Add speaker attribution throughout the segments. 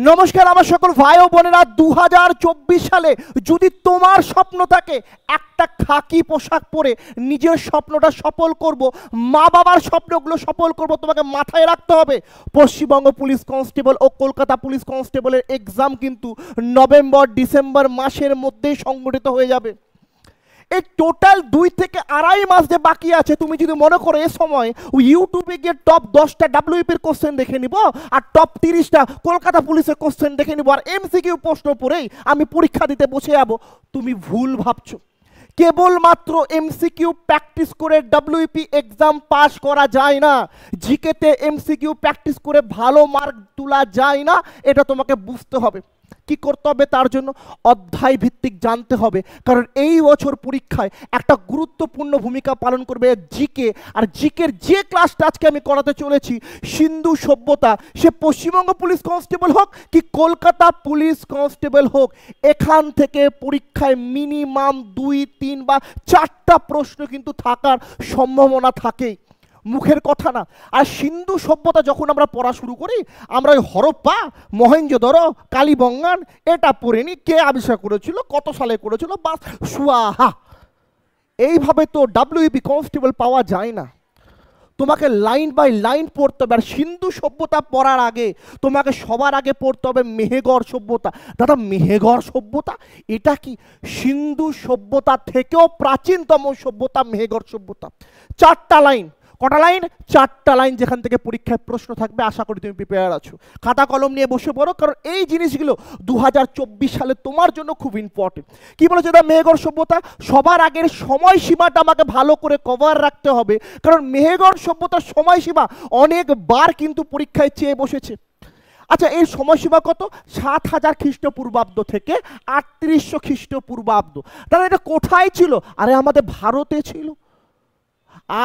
Speaker 1: নমস্কার আমার সকল ভাই ও বোনেরা, 2024 সালে যদি তোমার স্বপ্ন থাকে একটা খাকি পোশাক পরে নিজের স্বপ্নটা সফল করব, মা বাবার স্বপ্নগুলো সফল করব, তোমাকে মাথায় রাখতে হবে পশ্চিমবঙ্গ পুলিশ কনস্টেবল ও কলকাতা পুলিশ কনস্টেবলের এক্সাম কিন্তু নভেম্বর ডিসেম্বর মাসের মধ্যেই সংগঠিত হয়ে যাবে। এই টোটাল 2 থেকে আড়াই মাস যে বাকি আছে, তুমি যদি মনে করো এ সময় ইউটিউবে গিয়ে টপ 10টা ডাব্লিউপির কোশ্চেন দেখে নিব আর টপ 30টা কলকাতা পুলিশের কোশ্চেন দেখে নিব আর এমসিকিউ প্রশ্ন পড়েই আমি পরীক্ষা দিতে বসে যাব, তুমি ভুল ভাবছো। কেবলমাত্র এমসিকিউ প্র্যাকটিস করে ডাব্লিউপি এক্সাম পাস করা যায় না, জিকেতে এমসিকিউ প্র্যাকটিস করে ভালো মার্ক তোলা যায় না, এটা তোমাকে বুঝতে হবে। কি করতে হবে তার জন্য? অধ্যায় ভিত্তিক জানতে হবে, কারণ এই বছর পরীক্ষায় একটা গুরুত্বপূর্ণ ভূমিকা পালন করবে জিকে। আর জিকের যে ক্লাসটা আজকে আমি করাতে চলেছি, সিন্ধু সভ্যতা, সে পশ্চিমবঙ্গ পুলিশ কনস্টেবল হোক কি কলকাতা পুলিশ কনস্টেবল হোক, এখান থেকে পরীক্ষায় মিনিমাম 2, 3 বা 4টা প্রশ্ন কিন্তু থাকার সম্ভাবনা থাকেই, মুখের কথা না। আর সিন্ধু সভ্যতা যখন আমরা পড়া শুরু করি, আমরা ওই হরপ্পা, মহেঞ্জোদড়ো, কালীবঙ্গান এটা পড়ে নি, কে আবিষ্কার করেছিল, কত সালে করেছিল, বাস সুয়াহা। এইভাবে তো ডাব্লিউপি কনস্টেবল পাওয়া যায় না, তোমাকে লাইন বাই লাইন পড়তে হবে। আর সিন্ধু সভ্যতা পড়ার আগে তোমাকে সবার আগে পড়তে হবে মেহেরগড় সভ্যতা। দাদা মেহেরগড় সভ্যতা এটা কি? সিন্ধু সভ্যতা থেকেও প্রাচীনতম সভ্যতা মেহেরগড় সভ্যতা। 4টা লাইন, কটা লাইন? 4টা লাইন, যেখান থেকে পরীক্ষায় প্রশ্ন থাকবে। আশা করি তুমি প্রিপেয়ার আছো, খাতা কলম নিয়ে বসে পড়ো, কারণ এই জিনিসগুলো 2024 সালে তোমার জন্য খুব ইম্পর্টেন্ট। কি বলেছে দা মেহেরগড় সভ্যতা? সবার আগের সময়সীমাটা আমাকে ভালো করে কভার রাখতে হবে, কারণ মেহেরগড় সভ্যতার সময়সীমা অনেকবার কিন্তু পরীক্ষায় চেয়ে বসেছে। আচ্ছা, এর সময়সীমা কত? 7000 খ্রিস্টপূর্বাব্দ থেকে 3800 খ্রিস্টপূর্বাব্দ। তাহলে এটা কোথায় ছিল? আরে আমাদের ভারতে ছিল।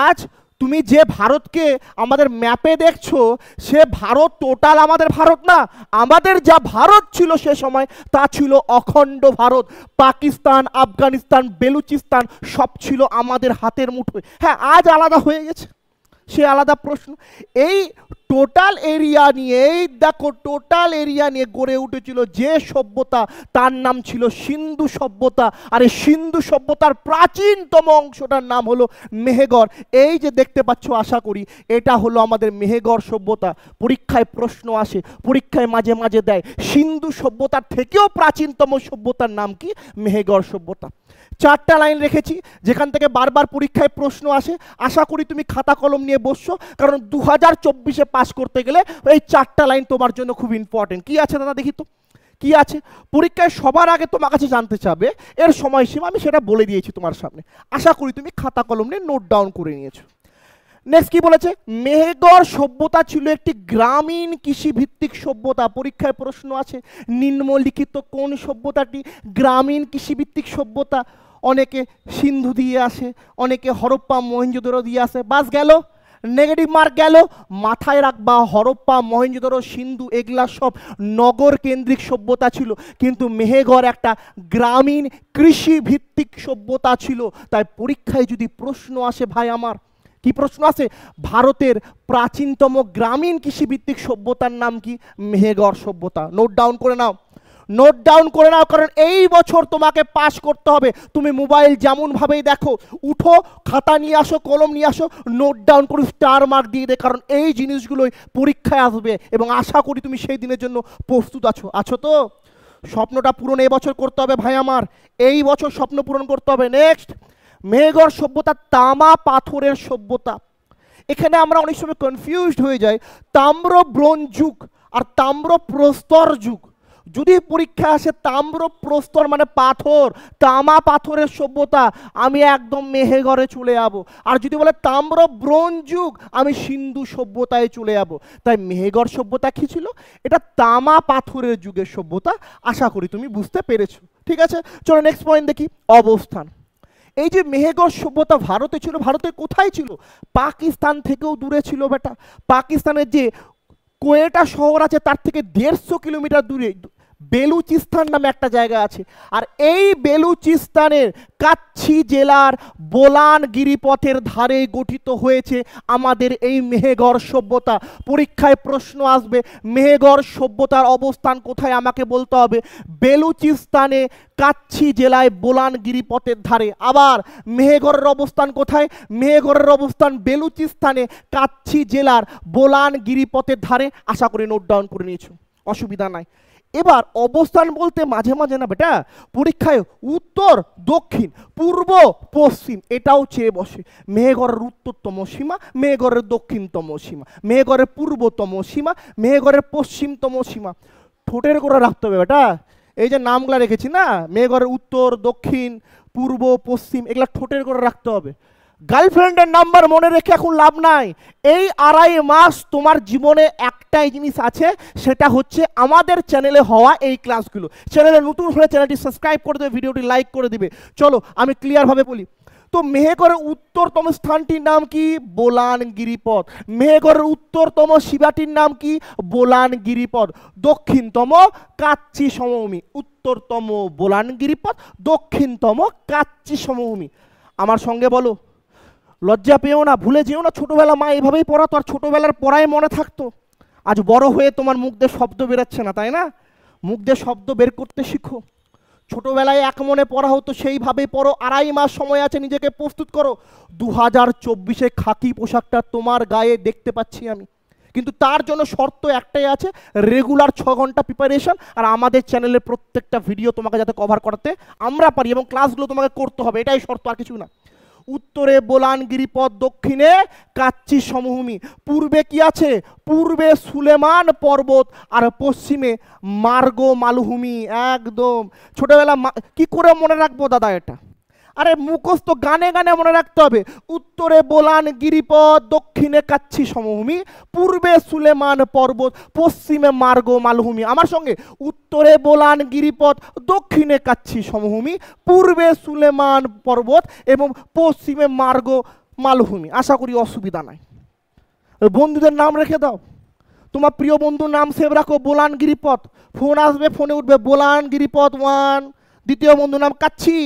Speaker 1: আজ তুমি যে ভারতকে আমাদের ম্যাপে দেখছো, সে ভারত টোটাল আমাদের ভারত না। আমাদের যা ভারত ছিল সে সময়, তা ছিল অখণ্ড ভারত। পাকিস্তান, আফগানিস্তান, বেলুচিস্তান সব ছিল আমাদের হাতের মুঠোয়। হ্যাঁ, আজ আলাদা হয়ে গেছে, সে আলাদা প্রশ্ন। এই টোটাল এরিয়া নিয়ে, এই দেখো টোটাল এরিয়া নিয়ে গড়ে উঠেছিল যে সভ্যতা, তার নাম ছিল সিন্ধু সভ্যতা। আর এই সিন্ধু সভ্যতার প্রাচীনতম অংশটার নাম হলো মেহেরগড়। এই যে দেখতে পাচ্ছ, আশা করি এটা হলো আমাদের মেহেরগড় সভ্যতা। পরীক্ষায় প্রশ্ন আসে, পরীক্ষায় মাঝে মাঝে দেয়, সিন্ধু সভ্যতার থেকেও প্রাচীনতম সভ্যতার নাম কি? মেহেরগড় সভ্যতা। 4টা লাইন রেখেছি, যেখান থেকে বারবার পরীক্ষায় প্রশ্ন আসে। আশা করি তুমি খাতা কলম নিয়ে বসছো, কারণ 2024-এ পাস করতে গেলে এই 4টা লাইন তোমার জন্য খুব ইম্পর্টেন্ট। কি আছে দাদা দেখি তো, কি আছে? পরীক্ষায় সবার আগে তোমার কাছে জানতে চাবে এর সময়সীমা, আমি সেটা বলে দিয়েছি তোমার সামনে। আশা করি তুমি খাতা কলম নিয়ে নোট ডাউন করে নিয়েছো। নেক্সট কি বলেছে? মেহেরগড় সভ্যতা ছিল একটি গ্রামীণ কৃষিভিত্তিক সভ্যতা। পরীক্ষায় প্রশ্ন আছে, নিম্নলিখিত কোন সভ্যতাটি গ্রামীণ কৃষিভিত্তিক সভ্যতা? অনেকে সিন্ধু দিয়ে আসে, অনেকে হরপ্পা মহেঞ্জোদড়ো দিয়ে আসে, বাস গেল, নেগেটিভ মার্ক গেল। মাথায় রাখবা, হরপ্পা মহেঞ্জোদড়ো সিন্ধু এগুলা সব নগর কেন্দ্রিক সভ্যতা ছিল, কিন্তু মেহেরগড় একটা গ্রামীণ কৃষিভিত্তিক সভ্যতা ছিল। তাই পরীক্ষায় যদি প্রশ্ন আসে ভাই আমার, কি প্রশ্ন আছে? ভারতের প্রাচীনতম গ্রামীণ কৃষিভিত্তিক সভ্যতার নাম কি? মেহেরগড় সভ্যতা। নোট ডাউন করে নাও, নোট ডাউন করে নাও, কারণ এই বছর তোমাকে পাস করতে হবে। তুমি মোবাইল যেমনভাবেই দেখো, উঠো, খাতা নিয়ে আসো, কলম নিয়ে আসো, নোট ডাউন করে স্টার মার্ক দিয়ে দে, কারণ এই জিনিসগুলোই পরীক্ষায় আসবে এবং আশা করি তুমি সেই দিনের জন্য প্রস্তুত আছো। আছো তো? স্বপ্নটা পূরণ এই বছর করতে হবে ভাই আমার, এই বছর স্বপ্ন পূরণ করতে হবে। নেক্সট, মেহেরগড় সভ্যতা তামা পাথরের সভ্যতা। এখানে আমরা অনেক সময় কনফিউজড হয়ে যাই, তাম্র ব্রোঞ্জ যুগ আর তাম্র প্রস্তর যুগ। যদি পরীক্ষা আসে তাম্র প্রস্তর মানে পাথর, তামা পাথরের সভ্যতা, আমি একদম মেহেরগড়ে চলে যাব। আর যদি বলে তাম্র ব্রোঞ্জ যুগ, আমি সিন্ধু সভ্যতায় চলে যাব। তাই মেহেরগড় সভ্যতা কি ছিল? এটা তামা পাথরের যুগের সভ্যতা। আশা করি তুমি বুঝতে পেরেছো। ঠিক আছে, চলো নেক্সট পয়েন্ট দেখি। অবস্থান। এই যে মেহেরগড় সভ্যতা ভারতে ছিল, ভারতে কোথায় ছিল? পাকিস্তান থেকেও দূরে ছিল বেটা। পাকিস্তানের যে কোয়েটা শহর আছে তার থেকে 150 কিলোমিটার দূরে, বেলুচিস্তান নামে একটা জায়গা আছে। আর এই বেলুচিস্তানের কাচ্ছি জেলার বোলান গিরিপথের ধারে গঠিত হয়েছে আমাদের এই মেহেরগড় সভ্যতা। পরীক্ষায় প্রশ্ন আসবে মেহেরগড় সভ্যতার অবস্থান কোথায়, আমাকে বলতে হবে বেলুচিস্তানে কাচ্ছি জেলায় বোলান গিরিপথের ধারে। আবার মেহেরগড়ের অবস্থান কোথায়, মেহেরগড়ের অবস্থান বেলুচিস্তানে কাচ্ছি জেলার বোলান গিরিপথের ধারে। আশা করি নোট ডাউন করে নিয়েছো, অসুবিধা নাই। এবার অবস্থান বলতে মাঝে মাঝে না বেটা পরীক্ষায় উত্তর দক্ষিণ পূর্ব পশ্চিম এটাও চেয়ে বসে। মেহেরগড়ের উত্তরতম সীমা, মেহেরগড়ের দক্ষিণতম সীমা, মেহেরগড়ের পূর্বতম সীমা, মেহেরগড়ের পশ্চিমতম সীমা। ঠোঁটের করে রাখতে হবে বেটা, এই যে নামগুলা রেখেছি না, মেহেরগড়ের উত্তর দক্ষিণ পূর্ব পশ্চিম, এগুলা ঠোঁটের করে রাখতে হবে। গার্লফ্রেন্ডের নাম্বার মনে রেখে এখন লাভ নাই। এই 2.5 মাস তোমার জীবনে একটাই জিনিস আছে, সেটা হচ্ছে আমাদের চ্যানেলে হওয়া এই ক্লাসগুলো। চ্যানেলে নতুন হলে চ্যানেলটি সাবস্ক্রাইব করে দেবে, ভিডিওটি লাইক করে দিবে। চলো আমি ক্লিয়ারভাবে বলি। তো মেহেরগড়ের উত্তরতম স্থানটির নাম কি, বোলান গিরিপথ। মেহেরগড়ের উত্তরতম শিবাটির নাম কি, বোলান গিরিপথ। দক্ষিণতম কাচ্চি সমভূমি। উত্তরতম বোলান গিরিপথ, দক্ষিণতম কাচ্চি সমভূমি। আমার সঙ্গে বলো, লজ্জা পেও না, ভুলে যেও না ছোটবেলা মা এইভাবেই পড়াতো আর ছোটবেলার পড়ায় মনে থাকতো। আজ বড় হয়ে তোমার মুখ দিয়ে শব্দ বেরোচ্ছে না, তাই না? মুখ দিয়ে শব্দ বের করতে শিখো। ছোটবেলায় এক মনে পড়া হতো, সেইভাবেই পড়ো। 2.5 মাস সময় আছে, নিজেকে প্রস্তুত করো। 2024-এ খাকি পোশাকটা তোমার গায়ে দেখতে পাচ্ছি আমি, কিন্তু তার জন্য শর্ত একটাই আছে, রেগুলার 6 ঘন্টা প্রিপারেশন। আর আমাদের চ্যানেলের প্রত্যেকটা ভিডিও তোমাকে যাতে কভার করাতে আমরা পারি এবং ক্লাসগুলো তোমাকে করতে হবে, এটাই শর্ত, আর কিছু না। উত্তরে বোলান গিরিপথ, দক্ষিণে কাচ্চি সমভূমি। পূর্বে কি আছে, পূর্বে সুলেমান পর্বত আর পশ্চিমে মার্গো মালভূমি। একদম ছোটবেলা কি করে মনে রাখবো দাদা এটা? আরে মুখস্থ গানে গানে মনে রাখতে হবে। উত্তরে বোলান গিরিপথ, দক্ষিণে কাচ্চি সমভূমি, পূর্বে সুলেমান পর্বত, পশ্চিমে মার্গো মালভূমি। আমার সঙ্গে, উত্তরে বোলান গিরিপথ, দক্ষিণে কাচ্চি সমভূমি, পূর্বে সুলেমান পর্বত এবং পশ্চিমে মার্গো মালভূমি। আশা করি অসুবিধা নাই। বন্ধুদের নাম রেখে দাও, তোমার প্রিয় বন্ধুর নাম সেভ রাখো বোলান গিরিপথ। ফোন আসবে, ফোনে উঠবে বোলান গিরিপথ 1, দ্বিতীয় বন্ধুর নাম কাচ্চি,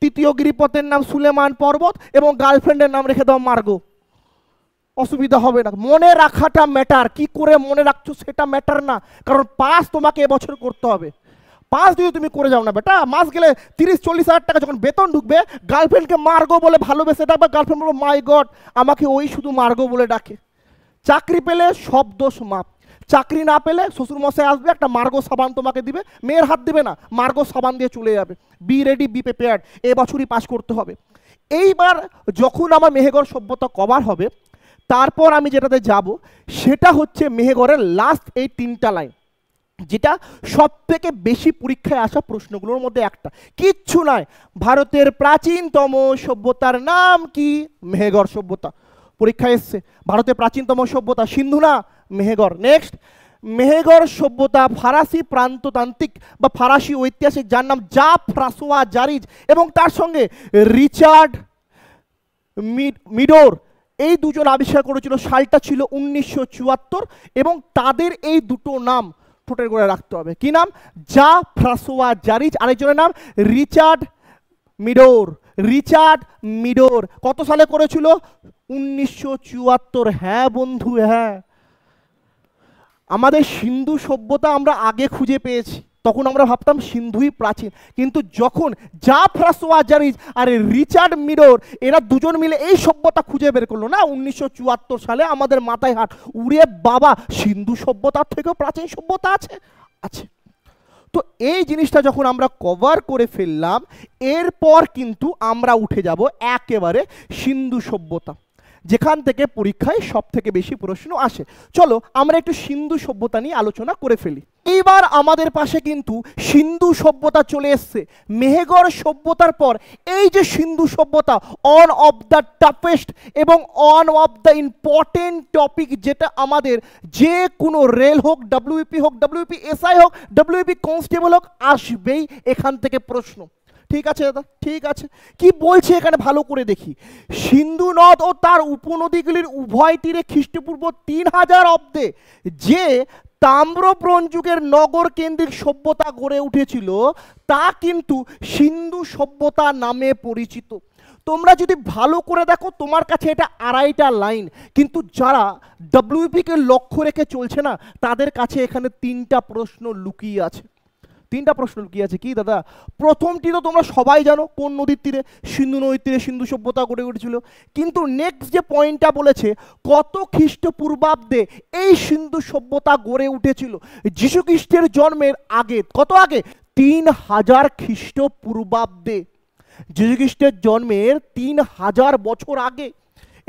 Speaker 1: তৃতীয় গিরিপথের নাম সুলেমান পর্বত এবং গার্লফ্রেন্ডের নাম রেখে দাও মার্গো। অসুবিধা হবে না, মনে রাখাটা ম্যাটার, কি করে মনে রাখছো সেটা ম্যাটার না, কারণ পাস তোমাকে এবছর করতে হবে। পাস যদি তুমি করে যাও না বেটা, মাস গেলে 30-40 হাজার টাকা যখন বেতন ঢুকবে, গার্লফ্রেন্ডকে মার্গো বলে ভালোবেসে ডাকবে, গার্লফ্রেন্ড বলবো মাই গড আমাকে ওই শুধু মার্গো বলে ডাকে। চাকরি পেলে সব দোষ মাপ, চাকরি না পেলে শ্বশুরমশাই আসবে, একটা মার্গো সাবান তোমাকে দিবে, মেয়ের হাত দিবে না, মার্গো সাবান দিয়ে চলে যাবে। বি রেডি, বি প্রিপেয়ার্ড, এবছরই পাস করতে হবে। এইবার যখন আমার মেহেরগড় সভ্যতা কভার হবে, তারপর আমি যেটাতে যাব সেটা হচ্ছে মেহেরগড়ের লাস্ট এই 3টা লাইন, যেটা সব থেকে বেশি পরীক্ষায় আসা প্রশ্নগুলোর মধ্যে একটা। কিচ্ছু নয়, ভারতের প্রাচীনতম সভ্যতার নাম কি, মেহেরগড় সভ্যতা। পরীক্ষায় এসছে ভারতের প্রাচীনতম সভ্যতা সিন্ধু না, মেহেরগড়। নেক্সট, মেহেরগড় সভ্যতা ফরাসি প্রান্ততান্ত্রিক বা ফরাসি ঐতিহাসিক যার নাম জাফরাসোয়া জারিজ এবং তার সঙ্গে রিচার্ড মিডোর, এই দুজন আবিষ্কার করেছিল। সালটা ছিল 1974 এবং তাদের এই দুটো নাম ঠোঁটের করে রাখতে হবে। কি নাম, জাফরাসোয়া জারিজ, আরেকজনের নাম রিচার্ড মিডোর। রিচার্ড মিডোর কত সালে করেছিল, 1974। হ্যাঁ বন্ধু, হ্যাঁ। আমাদের সিন্ধু সভ্যতা আমরা আগে খুঁজে পেয়েছি, তখন আমরা ভাবতাম সিন্ধুই প্রাচীন, কিন্তু যখন জাফরাসোয়া জারিজ আর রিচার্ড মিডোর এরা দুজন মিলে এই সভ্যতা খুঁজে বের করলো না 1974 সালে, আমাদের মাথায় হাত, উড়ে বাবা সিন্ধু সভ্যতার থেকেও প্রাচীন সভ্যতা আছে আছে। তো এই জিনিসটা যখন আমরা কভার করে ফেললাম, এরপর কিন্তু আমরা উঠে যাব একেবারে সিন্ধু সভ্যতা, যেখান থেকে পরীক্ষায় সব থেকে বেশি প্রশ্ন আসে। চলো আমরা একটু সিন্ধু সভ্যতা নিয়ে আলোচনা করে ফেলি। এইবার আমাদের পাশে কিন্তু সিন্ধু সভ্যতা চলে এসছে। মেহেরগড় সভ্যতার পর এই যে সিন্ধু সভ্যতা, অন অফ দ্য টাফেস্ট এবং on of the important topic, যেটা আমাদের যে কোনো রেল হোক, ডব্লিউপি হোক, ডব্লিউপি এসআই হোক, ডব্লিউপি কনস্টেবল হোক, আসবেই এখান থেকে প্রশ্ন। ঠিক আছে দাদা, ঠিক আছে, কি বলছে এখানে ভালো করে দেখি। সিন্ধু নদ ও তার উপনদীগুলির উভয় তীরে খ্রিস্টপূর্ব 3000 অব্দে যে তাম্র ব্রোঞ্জ যুগের নগর কেন্দ্রিক সভ্যতা গড়ে উঠেছিল তা কিন্তু সিন্ধু সভ্যতা নামে পরিচিত। তোমরা যদি ভালো করে দেখো তোমার কাছে এটা আড়াইটা লাইন, কিন্তু যারা ডব্লিউপিকে লক্ষ্য রেখে চলছে না তাদের কাছে এখানে তিনটা প্রশ্ন লুকিয়ে আছে। তিনটা প্রশ্ন লুকিয়ে আছে। কি দাদা? প্রথমটি তো তোমরা সবাই জানো, কোন নদীর তীরে? সিন্ধু নদীর তীরে সিন্ধু সভ্যতা গড়ে উঠেছিল। কিন্তু নেক্সট যে পয়েন্টটা বলেছে, কত খ্রিস্টপূর্বাব্দে এই সিন্ধু সভ্যতা গড়ে উঠেছিল? যীশু খ্রিস্টের জন্মের আগে। কত আগে? 3000 খ্রিস্টপূর্বাব্দে। যীশু খ্রিস্টের জন্মের 3000 বছর আগে।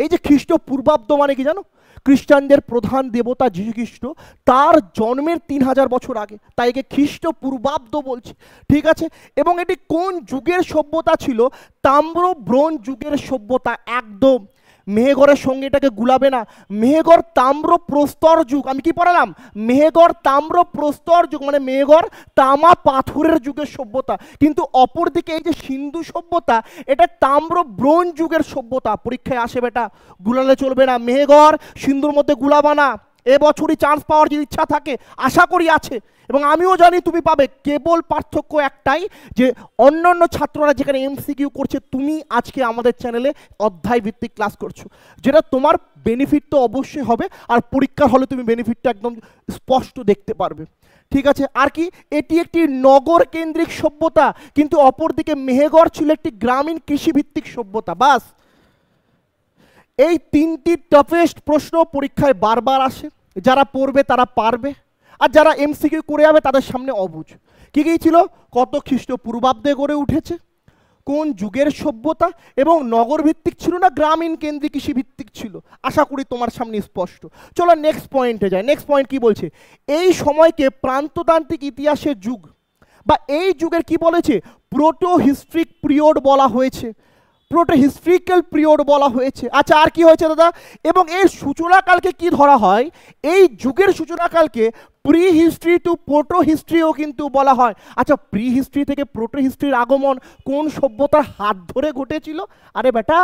Speaker 1: এই যে খ্রিস্টপূর্বাব্দ মানে কি জানো? খ্রিস্টানদের প্রধান দেবতা যীশু খ্রিস্ট, তার জন্মের 3000 বছর আগে, তাই একে খ্রিস্টপূর্বাব্দ বলছি। ঠিক আছে? এবং এটি কোন যুগের সভ্যতা ছিল? তাম্র ব্রোঞ্জ যুগের সভ্যতা। একদম মেহেরগড়ের সঙ্গে এটাকে গুলাবে না। মেহেরগড় তাম্র প্রস্তর যুগ। আমি কি পড়ালাম? মেহেরগড় তাম্র প্রস্তর যুগ মানে মেহেরগড় তামা পাথরের যুগের সভ্যতা। কিন্তু অপরদিকে এই যে সিন্ধু সভ্যতা, এটা তাম্র ব্রোঞ্জ যুগের সভ্যতা। পরীক্ষায় আসে বেটা, গুলালে চলবে না। মেহেরগড় সিন্ধুর মধ্যে গুলাবা না। এবছরই চান্স পাওয়ার যদি ইচ্ছা থাকে, আশা করি আছে, এবং আমিও জানি তুমি পাবে। কেবল পার্থক্য একটাই, যে অন্যান্য ছাত্ররা যেখানে এমসিকিউ করছে, তুমি আজকে আমাদের চ্যানেলে অধ্যায় ভিত্তিক ক্লাস করছো, যেটা তোমার বেনিফিট তো অবশ্যই হবে, আর পরীক্ষার হলে তুমি বেনিফিটটা একদম স্পষ্ট দেখতে পারবে। ঠিক আছে? আর কি, এটি একটি নগর কেন্দ্রিক সভ্যতা, কিন্তু অপরদিকে মেহেরগড় ছিল একটি গ্রামীণ কৃষিভিত্তিক সভ্যতা। বাস, এই তিনটি টাফেস্ট প্রশ্ন পরীক্ষায় বারবার আসে। যারা পড়বে তারা পারবে, আর যারা এমসিকিউ করে যাবে তাদের সামনে অবুঝ। কি কি ছিল? কত খ্রিস্টপূর্বাব্দে গড়ে উঠেছে, কোন যুগের সভ্যতা, এবং নগর ভিত্তিক ছিল না গ্রামীণ কেন্দ্রিক কৃষি ভিত্তিক ছিল। আশা করি তোমার সামনে স্পষ্ট। চলো নেক্সট পয়েন্টে যাই। নেক্সট পয়েন্ট কি বলছে? এই সময়কে প্রান্ততান্ত্রিক ইতিহাসের যুগ, বা এই যুগের কি বলেছে? প্রোটো হিস্ট্রিক পিরিয়ড বলা হয়েছে। প্রোটো হিস্ট্রিক্যাল পিরিয়ড বলা হয়েছে। আচ্ছা, আর কি হয়েছে দাদা? এবং এর সূচনাকালকে কি ধরা হয়? এই যুগের সূচনাকালকে প্রি হিস্ট্রি টু প্রোটো হিস্ট্রিও কিন্তু বলা হয়। আচ্ছা, প্রি হিস্ট্রি থেকে প্রোটো হিস্ট্রির আগমন কোন সভ্যতার হাত ধরে ঘটেছিল? আরে বেটা,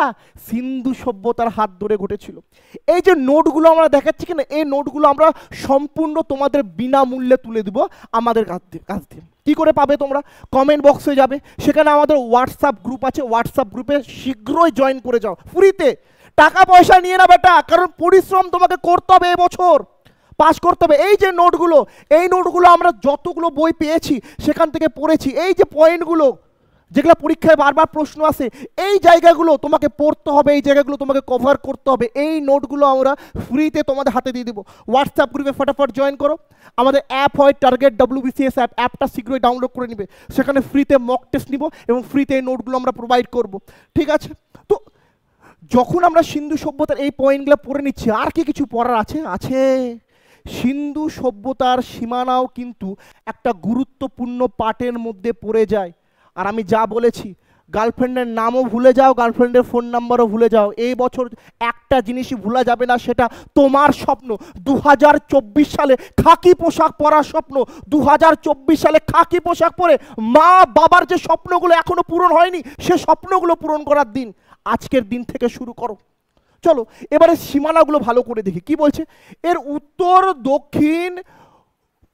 Speaker 1: সিন্ধু সভ্যতার হাত ধরে ঘটেছিল। এই যে নোটগুলো আমরা দেখাচ্ছি কিনা, এই নোটগুলো আমরা সম্পূর্ণ তোমাদের বিনামূল্যে তুলে দেবো আমাদের কাছ থেকে। কি করে পাবে তোমরা? কমেন্ট বক্সে যাবে, সেখানে আমাদের হোয়াটসঅ্যাপ গ্রুপ আছে, হোয়াটসঅ্যাপ গ্রুপে শীঘ্রই জয়েন করে যাও ফ্রিতে। টাকা পয়সা নিয়ে না বেটা, কারণ পরিশ্রম তোমাকে করতে হবে, এবছর পাস করতে হবে। এই যে নোটগুলো, এই নোটগুলো আমরা যতগুলো বই পেয়েছি সেখান থেকে পড়েছি। এই যে পয়েন্টগুলো যেগুলো পরীক্ষায় বারবার প্রশ্ন আসে, এই জায়গাগুলো তোমাকে পড়তে হবে, এই জায়গাগুলো তোমাকে কভার করতে হবে। এই নোটগুলো আমরা ফ্রিতে তোমাদের হাতে দিয়ে দেবো। হোয়াটসঅ্যাপ গ্রুপে ফটাফট জয়েন করো। আমাদের অ্যাপ হয় টার্গেট WBCS অ্যাপ, অ্যাপটা শীঘ্রই ডাউনলোড করে নিবে। সেখানে ফ্রিতে মক টেস্ট নিব এবং ফ্রিতে এই নোটগুলো আমরা প্রোভাইড করব। ঠিক আছে? তো যখন আমরা সিন্ধু সভ্যতার এই পয়েন্টগুলো পড়ে নিচ্ছি, আর কি কিছু পড়ার আছে? আছে। সিন্ধু সভ্যতার সীমানাও কিন্তু একটা গুরুত্বপূর্ণ পার্টের মধ্যে পড়ে যায়। আর আমি যা বলেছি, গার্লফ্রেন্ডের নামও ভুলে যাও, গার্লফ্রেন্ডের ফোন নাম্বারও ভুলে যাও, এই বছর একটা জিনিসই ভুলা যাবে না, সেটা তোমার স্বপ্ন। 2024 সালে খাকি পোশাক পরার স্বপ্ন। 2024 সালে খাকি পোশাক পরে মা বাবার যে স্বপ্নগুলো এখনো পূরণ হয়নি, সে স্বপ্নগুলো পূরণ করার দিন আজকের দিন থেকে শুরু করো। চলো এবারে সীমানাগুলো ভালো করে দেখি। কি বলছে? এর উত্তর, দক্ষিণ,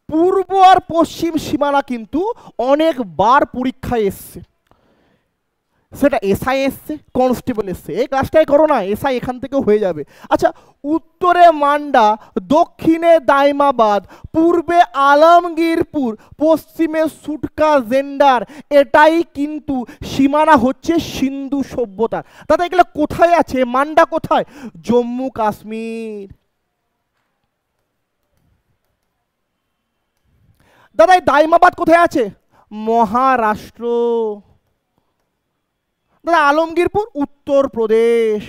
Speaker 1: পূর্ব আর পশ্চিম সীমানা কিন্তু অনেকবার পরীক্ষায় এসছে। সেটা এসআই এসছে, কনস্টেবল এসছে। এই ক্লাসটাই করো না, এসআই এখান থেকেও হয়ে যাবে। আচ্ছা, উত্তরে মান্ডা, দক্ষিণে দাইমাবাদ, পূর্বে আলমগীরপুর, পশ্চিমে সুটকা জেন্ডার, এটাই কিন্তু সীমানা হচ্ছে সিন্ধু সভ্যতা। দাদা এগুলো কোথায় আছে? মান্ডা কোথায়? জম্মু কাশ্মীর। দাদা এই দাইমাবাদ কোথায় আছে? মহারাষ্ট্র। দাদা আলমগীরপুর উত্তরপ্রদেশ।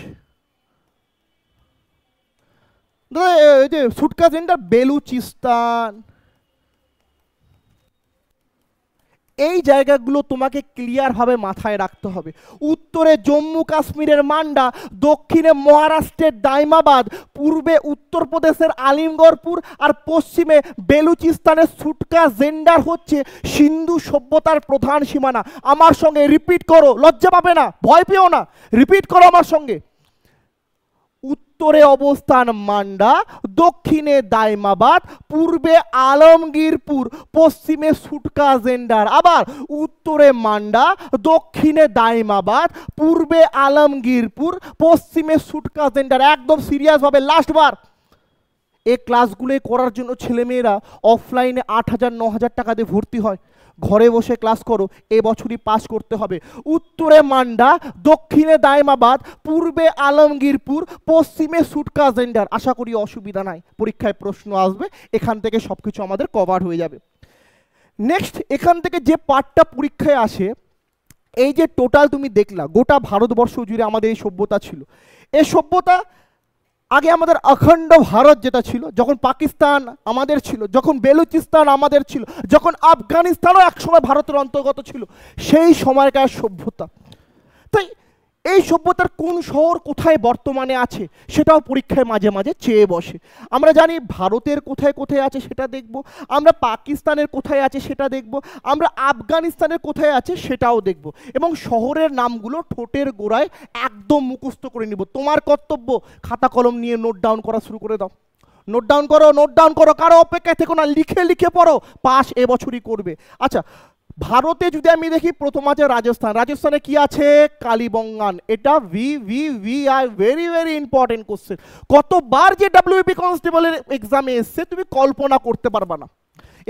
Speaker 1: দাদা এই যে সুটকা জেন্ডার বেলুচিস্তান। এই জায়গাগুলো তোমাকে ক্লিয়ারভাবে মাথায় রাখতে হবে। উত্তরে জম্মু কাশ্মীরের মান্ডা, দক্ষিণে মহারাষ্ট্রের দাইমাবাদ, পূর্বে উত্তরপ্রদেশের আলিমগড়পুর, আর পশ্চিমে বেলুচিস্তানের সুটকা জেন্ডার হচ্ছে সিন্ধু সভ্যতার প্রধান সীমানা। আমার সঙ্গে রিপিট করো, লজ্জা পাবে না, ভয় পেও না, রিপিট করো আমার সঙ্গে। উত্তরে অবস্থান মান্ডা, দক্ষিণে দাইমাবাদ, পূর্বে আলমগীরপুর, পশ্চিমে সুটকাজেন্ডার। আবার উত্তরে মান্ডা, দক্ষিণে দাইমাবাদ, পূর্বে আলমগীরপুর, পশ্চিমে সুটকাজেন্ডার। একদম সিরিয়াস ভাবে লাস্ট বার। এই ক্লাসগুলো করার জন্য ছেলেমেয়েরা অফলাইনে 8,000 9,000 টাকা দিয়ে ভর্তি হয়। ঘরে বসে ক্লাস করো, এবছরই পাস করতে হবে। উত্তরে মান্ডা, দক্ষিণে দাইমাবাদ, পূর্বে আলমগীরপুর, পশ্চিমে সুটকাজেন্ডার। আশা করি অসুবিধা নাই, পরীক্ষায় প্রশ্ন আসবে, এখান থেকে সবকিছু আমাদের কভার হয়ে যাবে। নেক্সট, এখান থেকে যে পার্টটা পরীক্ষায় আসে, এই যে টোটাল তুমি দেখলা গোটা ভারতবর্ষ জুড়ে আমাদের এই সভ্যতা ছিল। এই সভ্যতা আগে আমাদের অখণ্ড ভারত যেটা ছিল, যখন পাকিস্তান আমাদের ছিল, যখন বেলুচিস্তান আমাদের ছিল, যখন আফগানিস্তানও একসময় ভারতের অন্তর্গত ছিল, সেই সময়কার সভ্যতা। তাই এই সভ্যতার কোন শহর কোথায় বর্তমানে আছে সেটাও পরীক্ষায় মাঝে মাঝে চেয়ে বসে। আমরা জানি ভারতের কোথায় কোথায় আছে সেটা দেখব, আমরা পাকিস্তানের কোথায় আছে সেটা দেখব, আমরা আফগানিস্তানের কোথায় আছে সেটাও দেখব, এবং শহরের নামগুলো ঠোঁটের গোড়ায় একদম মুখস্থ করে নিব। তোমার কর্তব্য খাতা কলম নিয়ে নোট ডাউন করা শুরু করে দাও। নোট ডাউন করো, নোট ডাউন করো, কারো অপেক্ষায় থেকো না, লিখে লিখে পড়ো, পাস এবছরই করবে। আচ্ছা, ভারতে যদি আমি দেখি প্রথম আছে রাজস্থান। রাজস্থানে কি আছে? কালীবঙ্গান। এটা V V V I very very important question. কতবার যে ডাব্লিউবি কনস্টেবলের এক্সামে এসছে তুমি কল্পনা করতে পারবা না,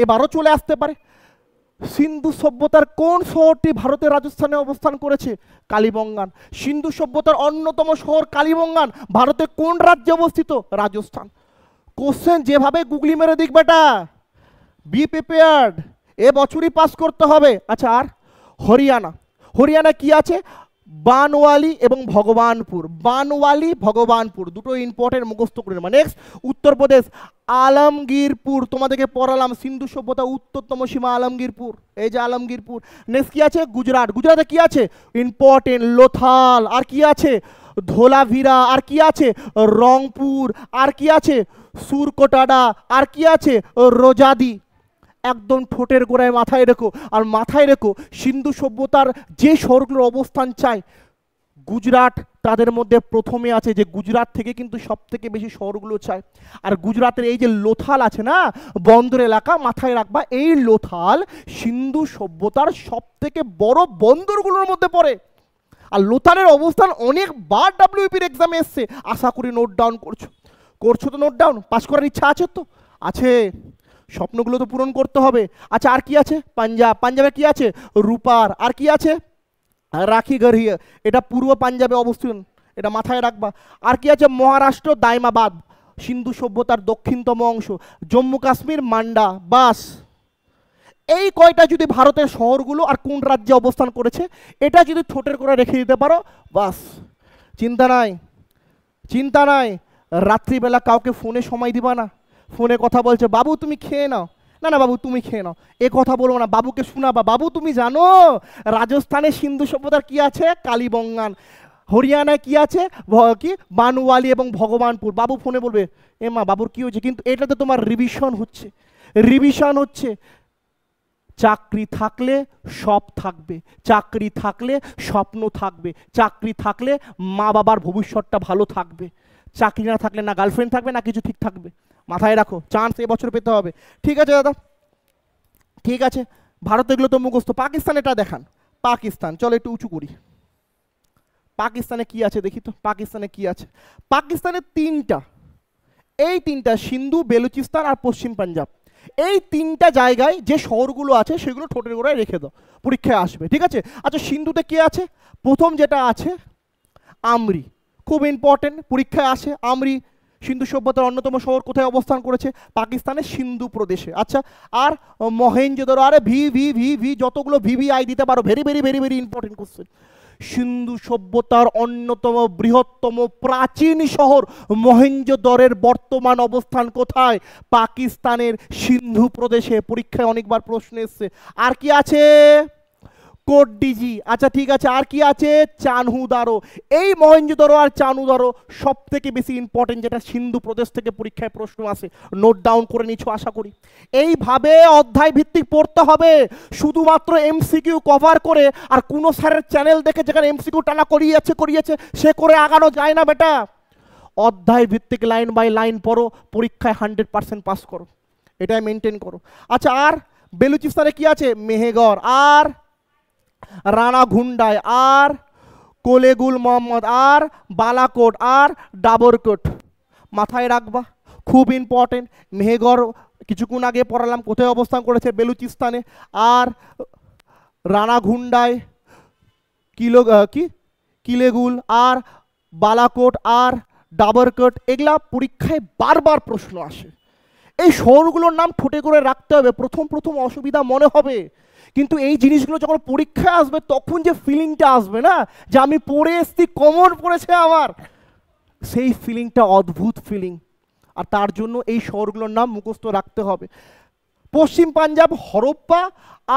Speaker 1: এবারও চলে আসতে পারে। সিন্ধু সভ্যতার কোন শহরটি ভারতের রাজস্থানে অবস্থান করেছে? কালীবঙ্গান। সিন্ধু সভ্যতার অন্যতম শহর কালীবঙ্গান ভারতের কোন রাজ্যে অবস্থিত? রাজস্থান। কোশ্চেন যেভাবে গুগলি মেরে দিক বেটা, বি প্রিপেয়ার্ড, এ বছরই পাস করতে হবে। আচ্ছা, আর হরিয়ানা। হরিয়ানা কি আছে? বানওয়ালি এবং ভগবানপুর। বানওয়ালি, ভগবানপুর, দুটো ইম্পর্টেন্ট মুখস্থ করে নেবা। নেক্সট, উত্তরপ্রদেশ আলমগীরপুর। তোমাদেরকে পড়ালাম সিন্ধু সভ্যতা উত্তরতম সীমা আলমগীরপুর, এই যে আলমগীরপুর। নেক্সট কি আছে? গুজরাট। গুজরাটে কি আছে? ইম্পর্টেন্ট লোথাল। আর কি আছে? ধোলাভিরা। আর কি আছে? রংপুর। আর কি আছে? সুরকোটাডা। আর কি আছে? রোজাদি। একদম ঠোঁটের গোড়ায় মাথায় রেখো। আর মাথায় রেখো সিন্ধু সভ্যতার যে শহরগুলোর অবস্থান চাই, গুজরাট তাদের মধ্যে প্রথমে আছে, যে গুজরাট থেকে কিন্তু সব থেকে বেশি শহরগুলো চাই। আর গুজরাটের এই যে লোথাল আছে না, বন্দর এলাকা, মাথায় রাখবা এই লোথাল সিন্ধু সভ্যতার সব থেকে বড় বন্দরগুলোর মধ্যে পড়ে। আর লোথালের অবস্থান অনেকবার ডাব্লিউপির এক্সামে এসছে, আশা করি নোট ডাউন করছো তো? নোট ডাউন, পাস করার ইচ্ছা আছে তো? আছে, স্বপ্নগুলো তো পূরণ করতে হবে। আচ্ছা, আর কি আছে? পাঞ্জাব। পাঞ্জাবে কি আছে? রূপার। আর কি আছে? রাখিগড়িয়া, এটা পূর্ব পাঞ্জাবে অবস্থিত, এটা মাথায় রাখবা। আর কি আছে? মহারাষ্ট্র দাইমাবাদ, সিন্ধু সভ্যতার দক্ষিণতম অংশ। জম্মু কাশ্মীর মান্ডা। বাস, এই কয়টা যদি ভারতের শহরগুলো আর কোন রাজ্যে অবস্থান করেছে এটা যদি ঠোঁটের করে রেখে দিতে পারো, বাস, চিন্তা নাই, চিন্তা নাই। রাত্রিবেলা কাউকে ফোনে সময় দিবা না, ফোনে কথা বলছে, বাবু তুমি খেয়ে নাও, না না বাবু তুমি খেয়ে নাও, এ কথা বলবো না, বাবুকে শোনাবা, বাবু তুমি জানো রাজস্থানে সিন্ধু সভ্যতার কি আছে? কালীবঙ্গান। হরিয়ানায় কি আছে? কি বানওয়ালি এবং ভগবানপুর। বাবু ফোনে বলবে, এ মা বাবুর কি হয়েছে, কিন্তু এটাতে তোমার রিভিশন হচ্ছে, রিভিশন হচ্ছে। চাকরি থাকলে সব থাকবে, চাকরি থাকলে স্বপ্ন থাকবে, চাকরি থাকলে মা বাবার ভবিষ্যৎটা ভালো থাকবে, চাকরি না থাকলে না গার্লফ্রেন্ড থাকবে না কিছু ঠিক থাকবে। মাথায় রাখো, চান্স এবছর পেতে হবে। ঠিক আছে দাদা, ঠিক আছে। ভারত এগুলো তো মুখস্থ। পাকিস্তান এটা দেখান। পাকিস্তান, চলো একটু উঁচু করি। পাকিস্তানে কি আছে দেখি তো, পাকিস্তানে কি আছে? পাকিস্তানে তিনটা, এই তিনটা সিন্ধু, বেলুচিস্তান আর পশ্চিম পাঞ্জাব, এই তিনটা জায়গায় যে শহরগুলো আছে সেগুলো ঠোঁটের গোড়ায় রেখে দাও, পরীক্ষায় আসবে। ঠিক আছে। আচ্ছা, সিন্ধুতে কে আছে? প্রথম যেটা আছে আমরি, খুব ইম্পর্টেন্ট, পরীক্ষায় আসে। আমরি সিন্ধু সভ্যতার অন্যতম শহর কোথায় অবস্থান করেছে? পাকিস্তানের সিন্ধু প্রদেশে। আচ্ছা, আর মহেঞ্জোদারো। আরে ভি ভি ভি ভি যতগুলো ভিভিআই দিতে পারো, very very very very important question. Sindhu সভ্যতার অন্যতম বৃহত্তম প্রাচীন শহর মহেঞ্জোদরের বর্তমান অবস্থান কোথায়? পাকিস্তানের সিন্ধু প্রদেশে। পরীক্ষায় অনেকবার প্রশ্ন এসছে। আর কি আছে? কোটডিজি। আচ্ছা ঠিক আছে, আর কি আছে? চানহুদারো। এই মহেঞ্জোদারো আর চানহুদারো সব থেকে বেশি ইম্পর্টেন্ট, যেটা সিন্ধু প্রদেশ থেকে পরীক্ষায় প্রশ্ন আসে। নোট ডাউন করে নিচ্ছ আশা করি। এইভাবে অধ্যায় ভিত্তিক পড়তে হবে, শুধুমাত্র এমসিকিউ কভার করে আর কোনো স্যারের চ্যানেল দেখে যেখানে এমসিকিউ টানা করিয়েছে সে করে আগানো যায় না বেটা। অধ্যায় ভিত্তিক লাইন বাই লাইন পড়ো, পরীক্ষায় 100% পাস করো, এটাই মেনটেন করো। আচ্ছা, আর বেলুচিস্তানে কি আছে? মেহেরগড়, আর রানা ঘুন্ডায়, আর কোলেগুল মোহাম্মদ, আর বালাকোট, আর ডাবরকোট। মাথায় রাখবা, খুব ইম্পর্টেন্ট। মেহেরগড় কিছুক্ষণ আগে পড়ালাম কোথায় অবস্থান করেছে? বেলুচিস্তানে। আর রানা ঘুন্ডায়, কিলেগুল, আর বালাকোট, আর ডাবরকোট, এগুলা পরীক্ষায় বারবার প্রশ্ন আসে। এই শহরগুলোর নাম ঠোঁটে করে রাখতে হবে। প্রথম প্রথম অসুবিধা মনে হবে, কিন্তু এই জিনিসগুলো যখন পরীক্ষায় আসবে তখন যে ফিলিংটা আসবে না, যে আমি পড়ে এসছি, কমন পড়েছে আমার, সেই ফিলিংটা অদ্ভুত ফিলিং। আর তার জন্য এই শহরগুলোর নাম মুখস্থ রাখতে হবে। পশ্চিম পাঞ্জাব, হরপ্পা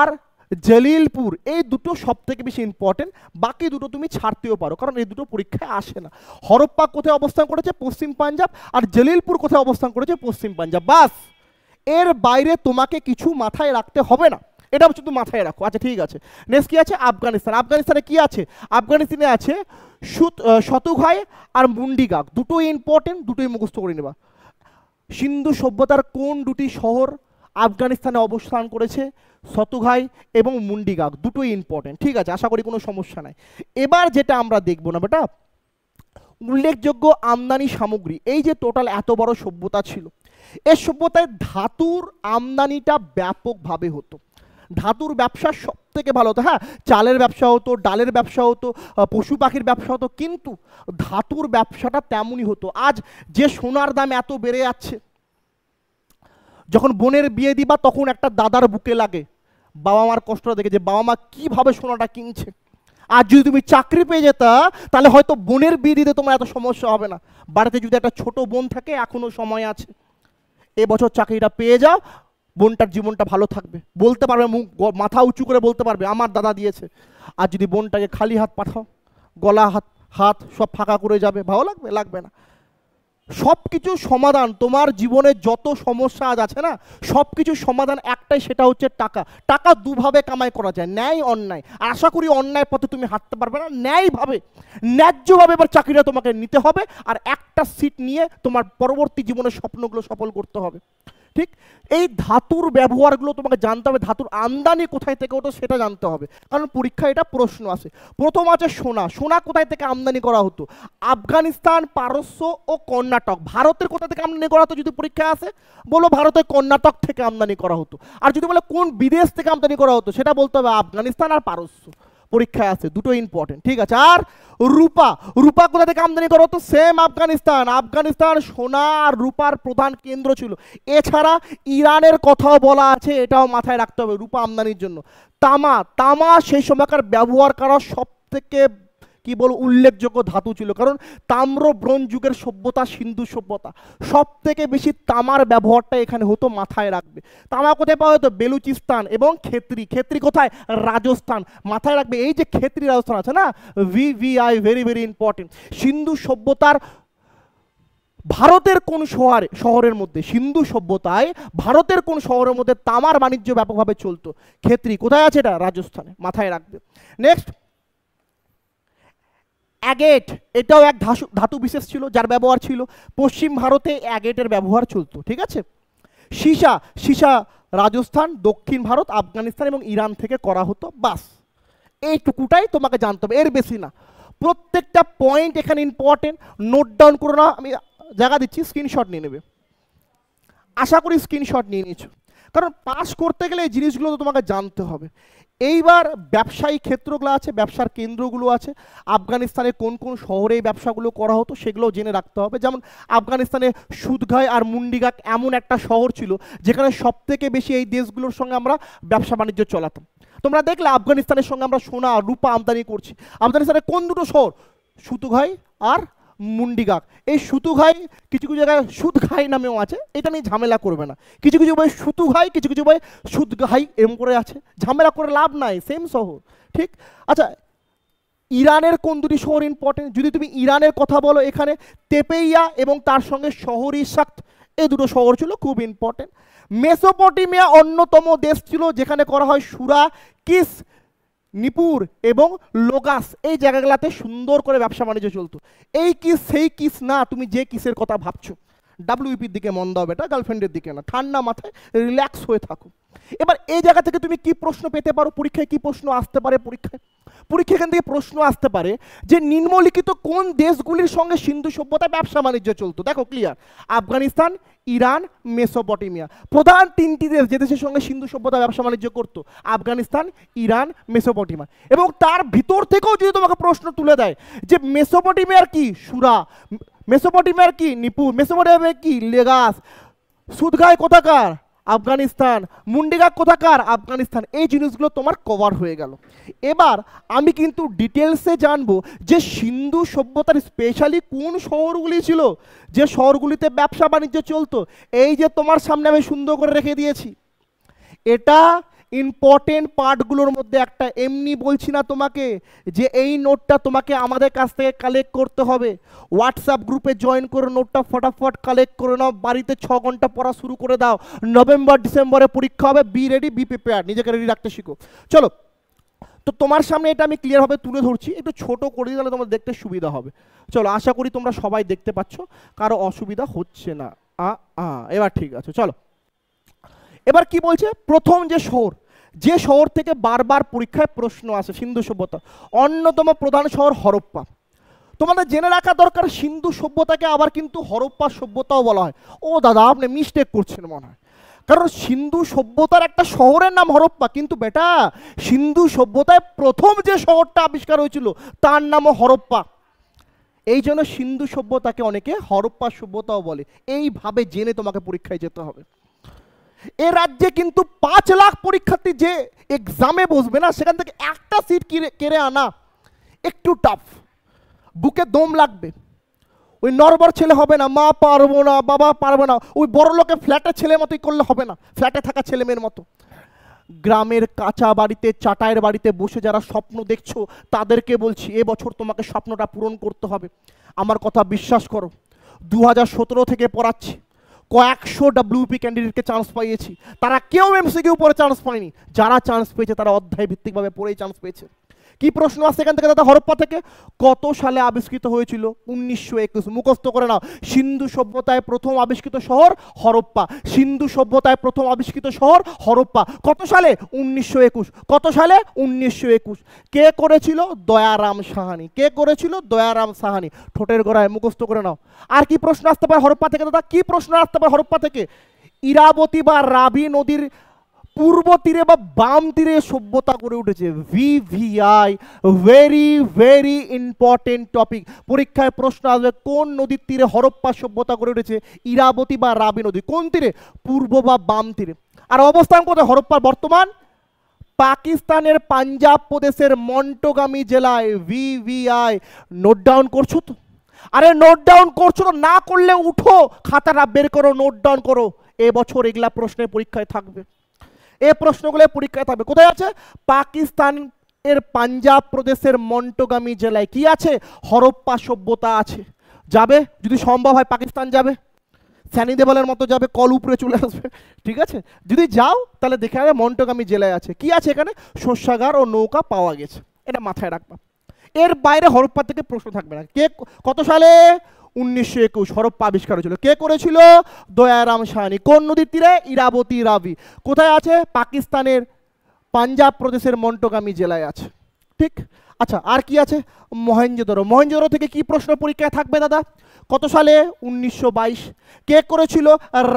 Speaker 1: আর জলিলপুর, এই দুটো সব থেকে বেশি ইম্পর্টেন্ট। বাকি দুটো তুমি ছাড়তেও পারো, কারণ এই দুটো পরীক্ষায় আসে না। হরপ্পা কোথায় অবস্থান করেছে? পশ্চিম পাঞ্জাব। আর জলিলপুর কোথায় অবস্থান করেছে? পশ্চিম পাঞ্জাব। বাস, এর বাইরে তোমাকে কিছু মাথায় রাখতে হবে না, এটা শুধু মাথায় রাখো। আচ্ছা ঠিক আছে, নেক্সট কি আছে? আফগানিস্তান। আফগানিস্তানে কি আছে? আফগানিস্তানে আছে শতুঘাই আর মুন্ডিগাক, দুটোই ইম্পর্টেন্ট, দুটোই মুখস্থ করে নেবা। সিন্ধু সভ্যতার কোন দুটি শহর আফগানিস্তানে অবস্থান করেছে? শতুঘাই এবং মুন্ডিগাক, দুটোই ইম্পর্টেন্ট। ঠিক আছে, আশা করি কোনো সমস্যা নাই। এবার যেটা আমরা দেখবো না বেটা, উল্লেখযোগ্য আমদানি সামগ্রী। এই যে টোটাল এত বড় সভ্যতা ছিল, এই সভ্যতায় ধাতুর আমদানিটা ব্যাপকভাবে হতো। ধাতুর ব্যবসা সব থেকে ভালো হতো। হ্যাঁ, চালের ব্যবসা হতো, ডালের ব্যবসা হতো, পশু পাখির ব্যবসা হতো, কিন্তু ধাতুর ব্যবসাটা তেমনই হতো। আজ যে সোনার দাম এত বেড়ে যাচ্ছে, যখন বোনের বিয়ে দিবা তখন একটা দাদার বুকে লাগে বাবা মার কষ্টটা দেখে, যে বাবা মা কীভাবে সোনাটা কিনছে। আর যদি তুমি চাকরি পেয়ে যেতা, তাহলে হয়তো বোনের বিয়ে দিতে তোমার এত সমস্যা হবে না। বাড়িতে যদি একটা ছোট বোন থাকে, এখনও সময় আছে, এবছর চাকরিটা পেয়ে যাও, বোনটার জীবনটা ভালো থাকবে, বলতে পারবে, মুখ মাথা উঁচু করে বলতে পারবে আমার দাদা দিয়েছে। আর যদি বোনটাকে খালি হাত পাঠাও, গলা হাত সব ফাঁকা করে যাবে, ভালো লাগবে? লাগবে না। সব কিছু সমাধান, তোমার জীবনে যত সমস্যা আজ আছে না, সব কিছু সমাধান একটাই, সেটা হচ্ছে টাকা। টাকা দুভাবে কামাই করা যায়, ন্যায় অন্যায়। আর আশা করি অন্যায় পথে তুমি হাঁটতে পারবে না, ন্যায়ভাবে, ন্যায্যভাবে এবার চাকরিটা তোমাকে নিতে হবে, আর একটা সিট নিয়ে তোমার পরবর্তী জীবনের স্বপ্নগুলো সফল করতে হবে। ঠিক, এই ধাতুর ব্যবহারগুলো তোমাকে জানতে হবে, ধাতুর আমদানি কোথায় থেকে হতো সেটা জানতে হবে, কারণ পরীক্ষায় এটা প্রশ্ন আসে। প্রথম আছে সোনা। সোনা কোথায় থেকে আমদানি করা হতো? আফগানিস্তান, পারস্য ও কর্ণাটক। ভারতের কোথা থেকে আমদানি করা হতো যদি পরীক্ষায় আসে? বলো ভারতের কর্ণাটক থেকে আমদানি করা হতো। আর যদি বলে কোন বিদেশ থেকে আমদানি করা হতো, সেটা বলতে হবে আফগানিস্তান আর পারস্য। পরীক্ষায় আছে, দুটো ইম্পর্টেন্ট। ঠিক আছে, আর রূপা। রূপা কোথা থেকে আমদানি করা হতো? সেম আফগানিস্তান। আফগানিস্তান সোনা আর রূপার প্রধান কেন্দ্র ছিল। এছাড়া ইরানের কথাও বলা আছে, এটাও মাথায় রাখতে হবে রূপা আমদানির জন্য। তামা। তামা সেই সময়কার ব্যবহার করা সব থেকে কি বল উল্লেখযোগ্য ধাতু ছিল, কারণ তাম্র ব্রোঞ্জ যুগের সভ্যতা, সিন্ধু সভ্যতা, সব থেকে বেশি তামার ব্যবহারটা এখানে হতো, মাথায় রাখবে। তামা কোথায় পাওয়া যেত? বেলুচিস্তান এবং খেত্রি। খেত্রি কোথায়? রাজস্থান। মাথায় রাখবে, এই যে খেত্রি রাজস্থান আছে না, VVI, ভেরি ভেরি ইম্পর্টেন্ট। সিন্ধু সভ্যতার ভারতের কোন শহরের মধ্যে, সিন্ধু সভ্যতায় ভারতের কোন শহরের মধ্যে তামার বাণিজ্য ব্যাপকভাবে চলতো? খেত্রি। কোথায় আছে এটা? রাজস্থানে। মাথায় রাখবে। Next, agate. এটাও এক ধাতু বিশেষ ছিল, যার ব্যবহার ছিল পশ্চিম ভারতে, অ্যাগেটের ব্যবহার চলতো। ঠিক আছে। সীসা। সীসা রাজস্থান, দক্ষিণ ভারত, আফগানিস্তান এবং ইরান থেকে করা হতো। বাস, এইটুকুটাই তোমাকে জানতে হবে, এর বেশি না। প্রত্যেকটা পয়েন্ট এখানে ইম্পর্টেন্ট, নোট ডাউন করো না, আমি জায়গা দিচ্ছি, স্ক্রিনশট নিয়ে নেবে। আশা করি স্ক্রিনশট নিয়ে নিয়েছো, কারণ পাস করতে গেলে এই জিনিসগুলো তো তোমাকে জানতে হবে। এইবার ব্যবসায়িক ক্ষেত্রগুলো আছে, ব্যবসার কেন্দ্রগুলো আছে, আফগানিস্তানে কোন কোন শহরে এই ব্যবসাগুলো করা হতো সেগুলোও জেনে রাখতে হবে। যেমন আফগানিস্তানে সুদঘাই আর মুন্ডিগাক এমন একটা শহর ছিল যেখানে সব থেকে বেশি এই দেশগুলোর সঙ্গে আমরা ব্যবসা বাণিজ্য চলাতাম। তোমরা দেখলে আফগানিস্তানের সঙ্গে আমরা সোনা রূপা আমদানি করছি। আফগানিস্তানের কোন দুটো শহর? সুতুঘাই আর মুন্ডিগাক। এই সুতুঘাই কিছু কিছু জায়গায় সুদঘাই নামেও আছে, এটা নিয়ে ঝামেলা করবে না। কিছু কিছু বই সুতুঘাই, কিছু কিছু বই সুদঘাই এরম করে আছে, ঝামেলা করে লাভ নাই, সেম শহর। ঠিক। আচ্ছা, ইরানের কোন দুটি শহর ইম্পর্টেন্ট? যদি তুমি ইরানের কথা বলো, এখানে তেপেইয়া এবং তার সঙ্গে শহরি সাক্ত, এই দুটো শহর ছিল খুব ইম্পর্টেন্ট। মেসোপটেমিয়া অন্যতম দেশ ছিল যেখানে করা হয় সুরা কিস নিপুর এবং লোগাস, এই জায়গাগুলোতে সুন্দর করে ব্যবসা বাণিজ্য চলতো। এই কিস সেই কিস না, তুমি যে কিসের কথা ভাবছো। ডাব্লিউপির দিকে মন দাও বেটা, গার্লফ্রেন্ডের দিকে না। ঠান্ডা মাথায় রিল্যাক্স হয়ে থাকো। এবার এই জায়গা থেকে তুমি কি প্রশ্ন পেতে পারো পরীক্ষায়, কি প্রশ্ন আসতে পারে পরীক্ষায়? এখান থেকে প্রশ্ন আসতে পারে যে নিম্নলিখিত কোন দেশগুলির সঙ্গে সিন্ধু সভ্যতায় ব্যবসা বাণিজ্য চলতো। দেখো ক্লিয়ার, আফগানিস্তান, ইরান, মেসোপটেমিয়া, প্রধান তিনটি দেশ যে দেশের সঙ্গে সিন্ধু সভ্যতা ব্যবসা বাণিজ্য করতো, আফগানিস্তান, ইরান, মেসোপটেমিয়া। এবং তার ভিতর থেকেও যদি তোমাকে প্রশ্ন তুলে দেয় যে মেসোপটেমিয়ার কি সুরা, মেসোপটেমিয়ার কি নিপুর, মেসোপটেমিয়ার কি লেগাস, সুদগায় কোথাকার আফগানিস্তান, মুন্ডিগা কোথাকার আফগানিস্তান, এই জিনিসগুলো তোমার কভার হয়ে গেল। এবার আমি কিন্তু ডিটেলসে জানবো যে সিন্ধু সভ্যতার স্পেশালি কোন শহরগুলি ছিল যে শহরগুলিতে ব্যবসা বাণিজ্য চলতো। এই যে তোমার সামনে আমি সুন্দর করে রেখে দিয়েছি, এটা ইম্পর্টেন্ট পার্টগুলোর মধ্যে একটা। এমনি বলছি না তোমাকে যে এই নোটটা তোমাকে আমাদের কাছ থেকে কালেক্ট করতে হবে। হোয়াটসঅ্যাপ গ্রুপে জয়েন করে নোটটা ফটাফট কালেক্ট করে নাও, বাড়িতে 6 ঘন্টা পড়া শুরু করে দাও। নভেম্বর ডিসেম্বরে পরীক্ষা হবে, বি রেডি, বি প্রিপেয়ার, নিজেকে রেডি রাখতে শিখো। চলো, তো তোমার সামনে এটা আমি ক্লিয়ারভাবে তুলে ধরছি, একটু ছোট করে দিলে তোমার দেখতে সুবিধা হবে। চলো, আশা করি তোমরা সবাই দেখতে পাচ্ছ, কারো অসুবিধা হচ্ছে না। এবার ঠিক আছে, চলো। এবার কি বলছে, প্রথম যে শহর থেকে বারবার পরীক্ষায় প্রশ্ন আসে সিন্ধু সভ্যতা, অন্যতম প্রধান শহর হরপ্পা। তোমাদের জেনে রাখা দরকার সিন্ধু সভ্যতাকে আবার কিন্তু হরপ্পা সভ্যতাও বলা হয়। ও দাদা, আপনি মিস্টেক করছেন মনে হয়, কারণ সিন্ধু সভ্যতার একটা শহরের নাম হরপ্পা, কিন্তু বেটা সিন্ধু সভ্যতায় প্রথম যে শহরটা আবিষ্কার হয়েছিল তার নামও হরপ্পা। এই জন্য সিন্ধু সভ্যতাকে অনেকে হরপ্পা সভ্যতাও বলে। এইভাবে জেনে তোমাকে পরীক্ষায় যেতে হবে। এ রাজ্যে কিন্তু 5 লাখ পরীক্ষার্থী যে এক্সামে বসবে না, সেখান থেকে একটা সিট কেড়ে আনা একটু টাফ, বুকে দম লাগবে। ওই নরবর ছেলে হবে না, মা পারবো না, বাবা পারবো না, ওই বড় লোকের ফ্ল্যাটের ছেলের মতোই করলে হবে না, ফ্ল্যাটে থাকা ছেলে মেয়ের মতো। গ্রামের কাঁচা বাড়িতে, চাটাইয়ের বাড়িতে বসে যারা স্বপ্ন দেখছো তাদেরকে বলছি, এবছর তোমাকে স্বপ্নটা পূরণ করতে হবে। আমার কথা বিশ্বাস করো, 2017 থেকে পড়াচ্ছি, কয়েকশো ডাব্লিউপি ক্যান্ডিডেটকে চান্স পাইয়েছি, তারা কেউ এমসিকিউ পড়ে চান্স পায়নি। যারা চান্স পেয়েছে তারা অধ্যায় ভিত্তিকভাবে পড়েই চান্স পেয়েছে। কি প্রশ্ন আসছে এখান থেকে দাদা, হরপ্পা থেকে কত সালে আবিষ্কৃত হয়েছিল? 1921। মুখস্থ করে নাও, সিন্ধু সভ্যতায় প্রথম আবিষ্কৃত শহর হরপ্পা। সিন্ধু সভ্যতায় প্রথম আবিষ্কৃত শহর হরপ্পা। কত সালে? 1921। কত সালে? 1921। কে করেছিল? দয়ারাম সাহানি। কে করেছিল? দয়ারাম সাহানি। ঠোঁটের গোড়ায় মুখস্থ করে নাও। আর কি প্রশ্ন আসতে পারে হরপ্পা থেকে দাদা? কি প্রশ্ন আসতে পারে হরপ্পা থেকে? ইরাবতী বা রাবি নদীর পূর্ব তীরে বা বাম তীরে সভ্যতা গড়ে উঠেছে। VVI, very very important topic. পরীক্ষায় প্রশ্ন আসবে কোন নদীর তীরে হরপ্পা সভ্যতা গড়ে উঠেছে? ইরাবতী বা রাবি নদী। কোন তীরে? পূর্ব বা বাম তীরে। আর অবস্থান কোথায় হরপ্পার বর্তমান? পাকিস্তানের পাঞ্জাব প্রদেশের মন্টোগামি জেলায়। ভিভিআই, নোট ডাউন করছো তো? আরে নোট ডাউন করছো তো? না করলে উঠো, খাতাটা বের করো, নোট ডাউন করো। এবছর এগুলা প্রশ্নের পরীক্ষায় থাকবে, এই প্রশ্নগুলো পরীক্ষায় থাকবে। কোথায় আছে? পাকিস্তান এর পাঞ্জাব প্রদেশের মন্টোগামি জেলায় কি আছে? হরপ্পা সভ্যতা আছে। যাবে, যদি সম্ভব হয় পাকিস্তান যাবে, স্যানি দেওয়ালের মতো যাবে, কল উপরে চলে আসবে, ঠিক আছে? যদি যাও তাহলে দেখে নেবে মন্টোগামি জেলায় আছে। কি আছে এখানে? শস্যাগার ও নৌকা পাওয়া গেছে, এটা মাথায় রাখবা। এর বাইরে হরপ্পা থেকে প্রশ্ন থাকবে না। কে কত সালে? 1921 হরপ্পা আবিষ্কার হয়েছিল। কে করেছিল? দয়ারাম সাহানি। কোন নদীর তীরে? ইরাবতী রাবি। কোথায় আছে? পাকিস্তানের পাঞ্জাব প্রদেশের মন্টোগামি জেলায় আছে, ঠিক। আচ্ছা, আর কি আছে? মহেঞ্জোদড়ো। মহেঞ্জোদড়ো থেকে কি প্রশ্ন পরীক্ষায় থাকবে দাদা? কত সালে? 1922। কে করেছিল?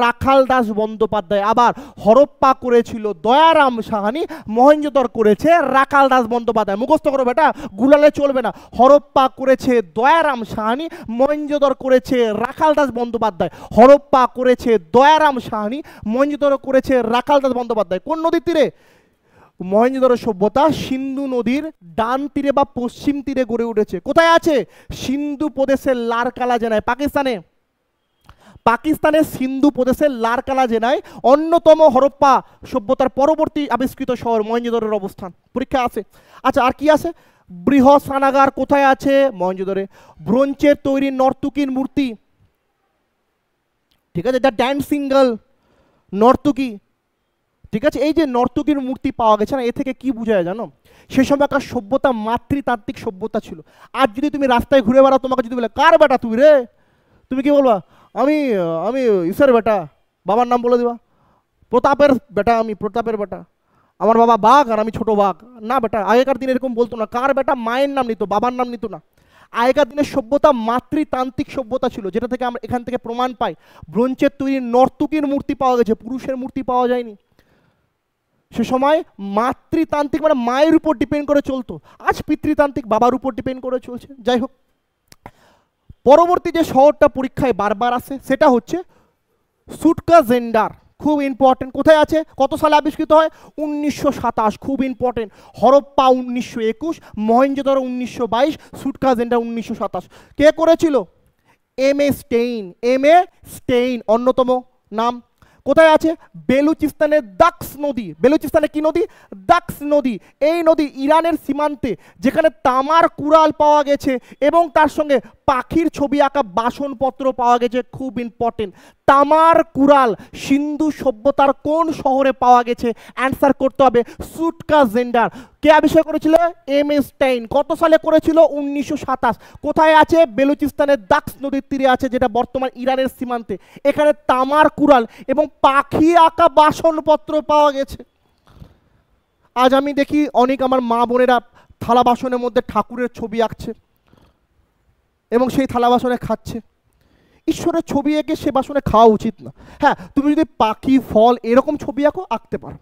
Speaker 1: রাখাল দাস বন্দ্যোপাধ্যায়। আবার হরপ্পা করেছিল দয়ারাম সাহানি, মহেঞ্জোদড়ো করেছে রাখাল দাস বন্দ্যোপাধ্যায়। মুখস্থ করো বেটা, গুলালে চলবে না। হরপ্পা করেছে দয়ারাম সাহানি, মহেঞ্জোদড়ো করেছে রাখাল দাস বন্দ্যোপাধ্যায়। হরপ্পা করেছে দয়ারাম সাহানি, মহেঞ্জোদড়ো করেছে রাখাল দাস বন্দ্যোপাধ্যায়। কোন নদীর তীরে? মহেঞ্জোদড়ো সভ্যতা সিন্ধু নদীর ডান তীরে বা পশ্চিম তীরে গড়ে উঠেছে। কোথায় আছে? সিন্ধু প্রদেশের লারকালা জেলায়, পাকিস্তানে। পাকিস্তানের সিন্ধু প্রদেশের লারকালা জেলায় অন্যতম হরপ্পা সভ্যতার পরবর্তী আবিষ্কৃত শহর মহেঞ্জোদড়োর অবস্থান। পরীক্ষা আছে। আচ্ছা, আর কি আছে? বৃহৎ স্নানাগার কোথায় আছে? মহেঞ্জোদড়োরে। ব্রোঞ্জের তৈরি নর্তুকির মূর্তি, ঠিক আছে, দ্য ড্যান্সিং গার্ল, নর্তুকি, ঠিক আছে, এই যে নর্তকীর মূর্তি পাওয়া গেছে না, এ থেকে কি বোঝা যায় জানো? সে সময়কার সভ্যতা মাতৃতান্ত্রিক সভ্যতা ছিল। আজ যদি তুমি রাস্তায় ঘুরে বেড়াও, তোমাকে যদি বলে কার বেটা তুই রে, তুমি কি বলবা? আমি আমি ঈশ্বর বেটা, বাবার নাম বলে দিবা, প্রতাপের বেটা, আমি প্রতাপের বেটা, আমার বাবা বাঘ আর আমি ছোট বাঘ। না বেটা, আগেকার দিনে এরকম বলতো না। কার বেটা মায়ের নাম নিত, বাবার নাম নিত না। আগেকার দিনের সভ্যতা মাতৃতান্ত্রিক সভ্যতা ছিল, যেটা থেকে আমরা এখান থেকে প্রমাণ পাই। ব্রোঞ্জের তৈরি নর্তকীর মূর্তি পাওয়া গেছে, পুরুষের মূর্তি পাওয়া যায়নি। সে সময় মাতৃতান্ত্রিক মানে মায়ের উপর ডিপেন্ড করে চলতো, আজ পিতৃতান্ত্রিক বাবার উপর ডিপেন্ড করে চলছে। যাই হোক, পরবর্তী যে শহরটা পরীক্ষায় বারবার আসে সেটা হচ্ছে সুটকা-জেন্ডার। খুব ইম্পর্টেন্ট। কোথায় আছে, কত সালে আবিষ্কৃত হয়? 1927। খুব ইম্পর্টেন্ট। হরপ্পা 1921, মহেঞ্জোদারো 1922, সুটকা-জেন্ডার 1927। কে করেছিল? এম.এ. স্টেইন। এম.এ. স্টেইন অন্যতম নাম। কোথায় আছে? বেলুচিস্তানের দাক্স নদী। বেলুচিস্তানে কি নদী? দাক্স নদী। এই নদী ইরানের সীমান্তে, যেখানে তামার কুড়াল পাওয়া গেছে এবং তার সঙ্গে পাখির ছবি আঁকা বাসনপত্র পাওয়া গেছে। খুব ইম্পর্টেন্ট। তামার কুড়াল সিন্ধু সভ্যতার কোন শহরে পাওয়া গেছে? অ্যান্সার করতে হবে সুটকা-জেন্ডার। কে আবিষ্কার করেছিল? এম.এ. স্টেইন। কত সালে করেছিল? 1927। কোথায় আছে? বেলুচিস্তানের দাক্স নদীর তীরে আছে, যেটা বর্তমান ইরানের সীমান্তে। এখানে তামার কুড়াল এবং পাখি আঁকা বাসনপত্র পাওয়া গেছে। আজ আমি দেখি অনেক আমার মা বোনেরা থালা বাসনের মধ্যে ঠাকুরের ছবি আঁকছে এবং সেই থালা বাসনে খাচ্ছে। ঈশ্বরের ছবি এঁকে সে বাসনে খাওয়া উচিত না। হ্যাঁ, তুমি যদি পাখি ফল এরকম ছবি আঁকতে পারো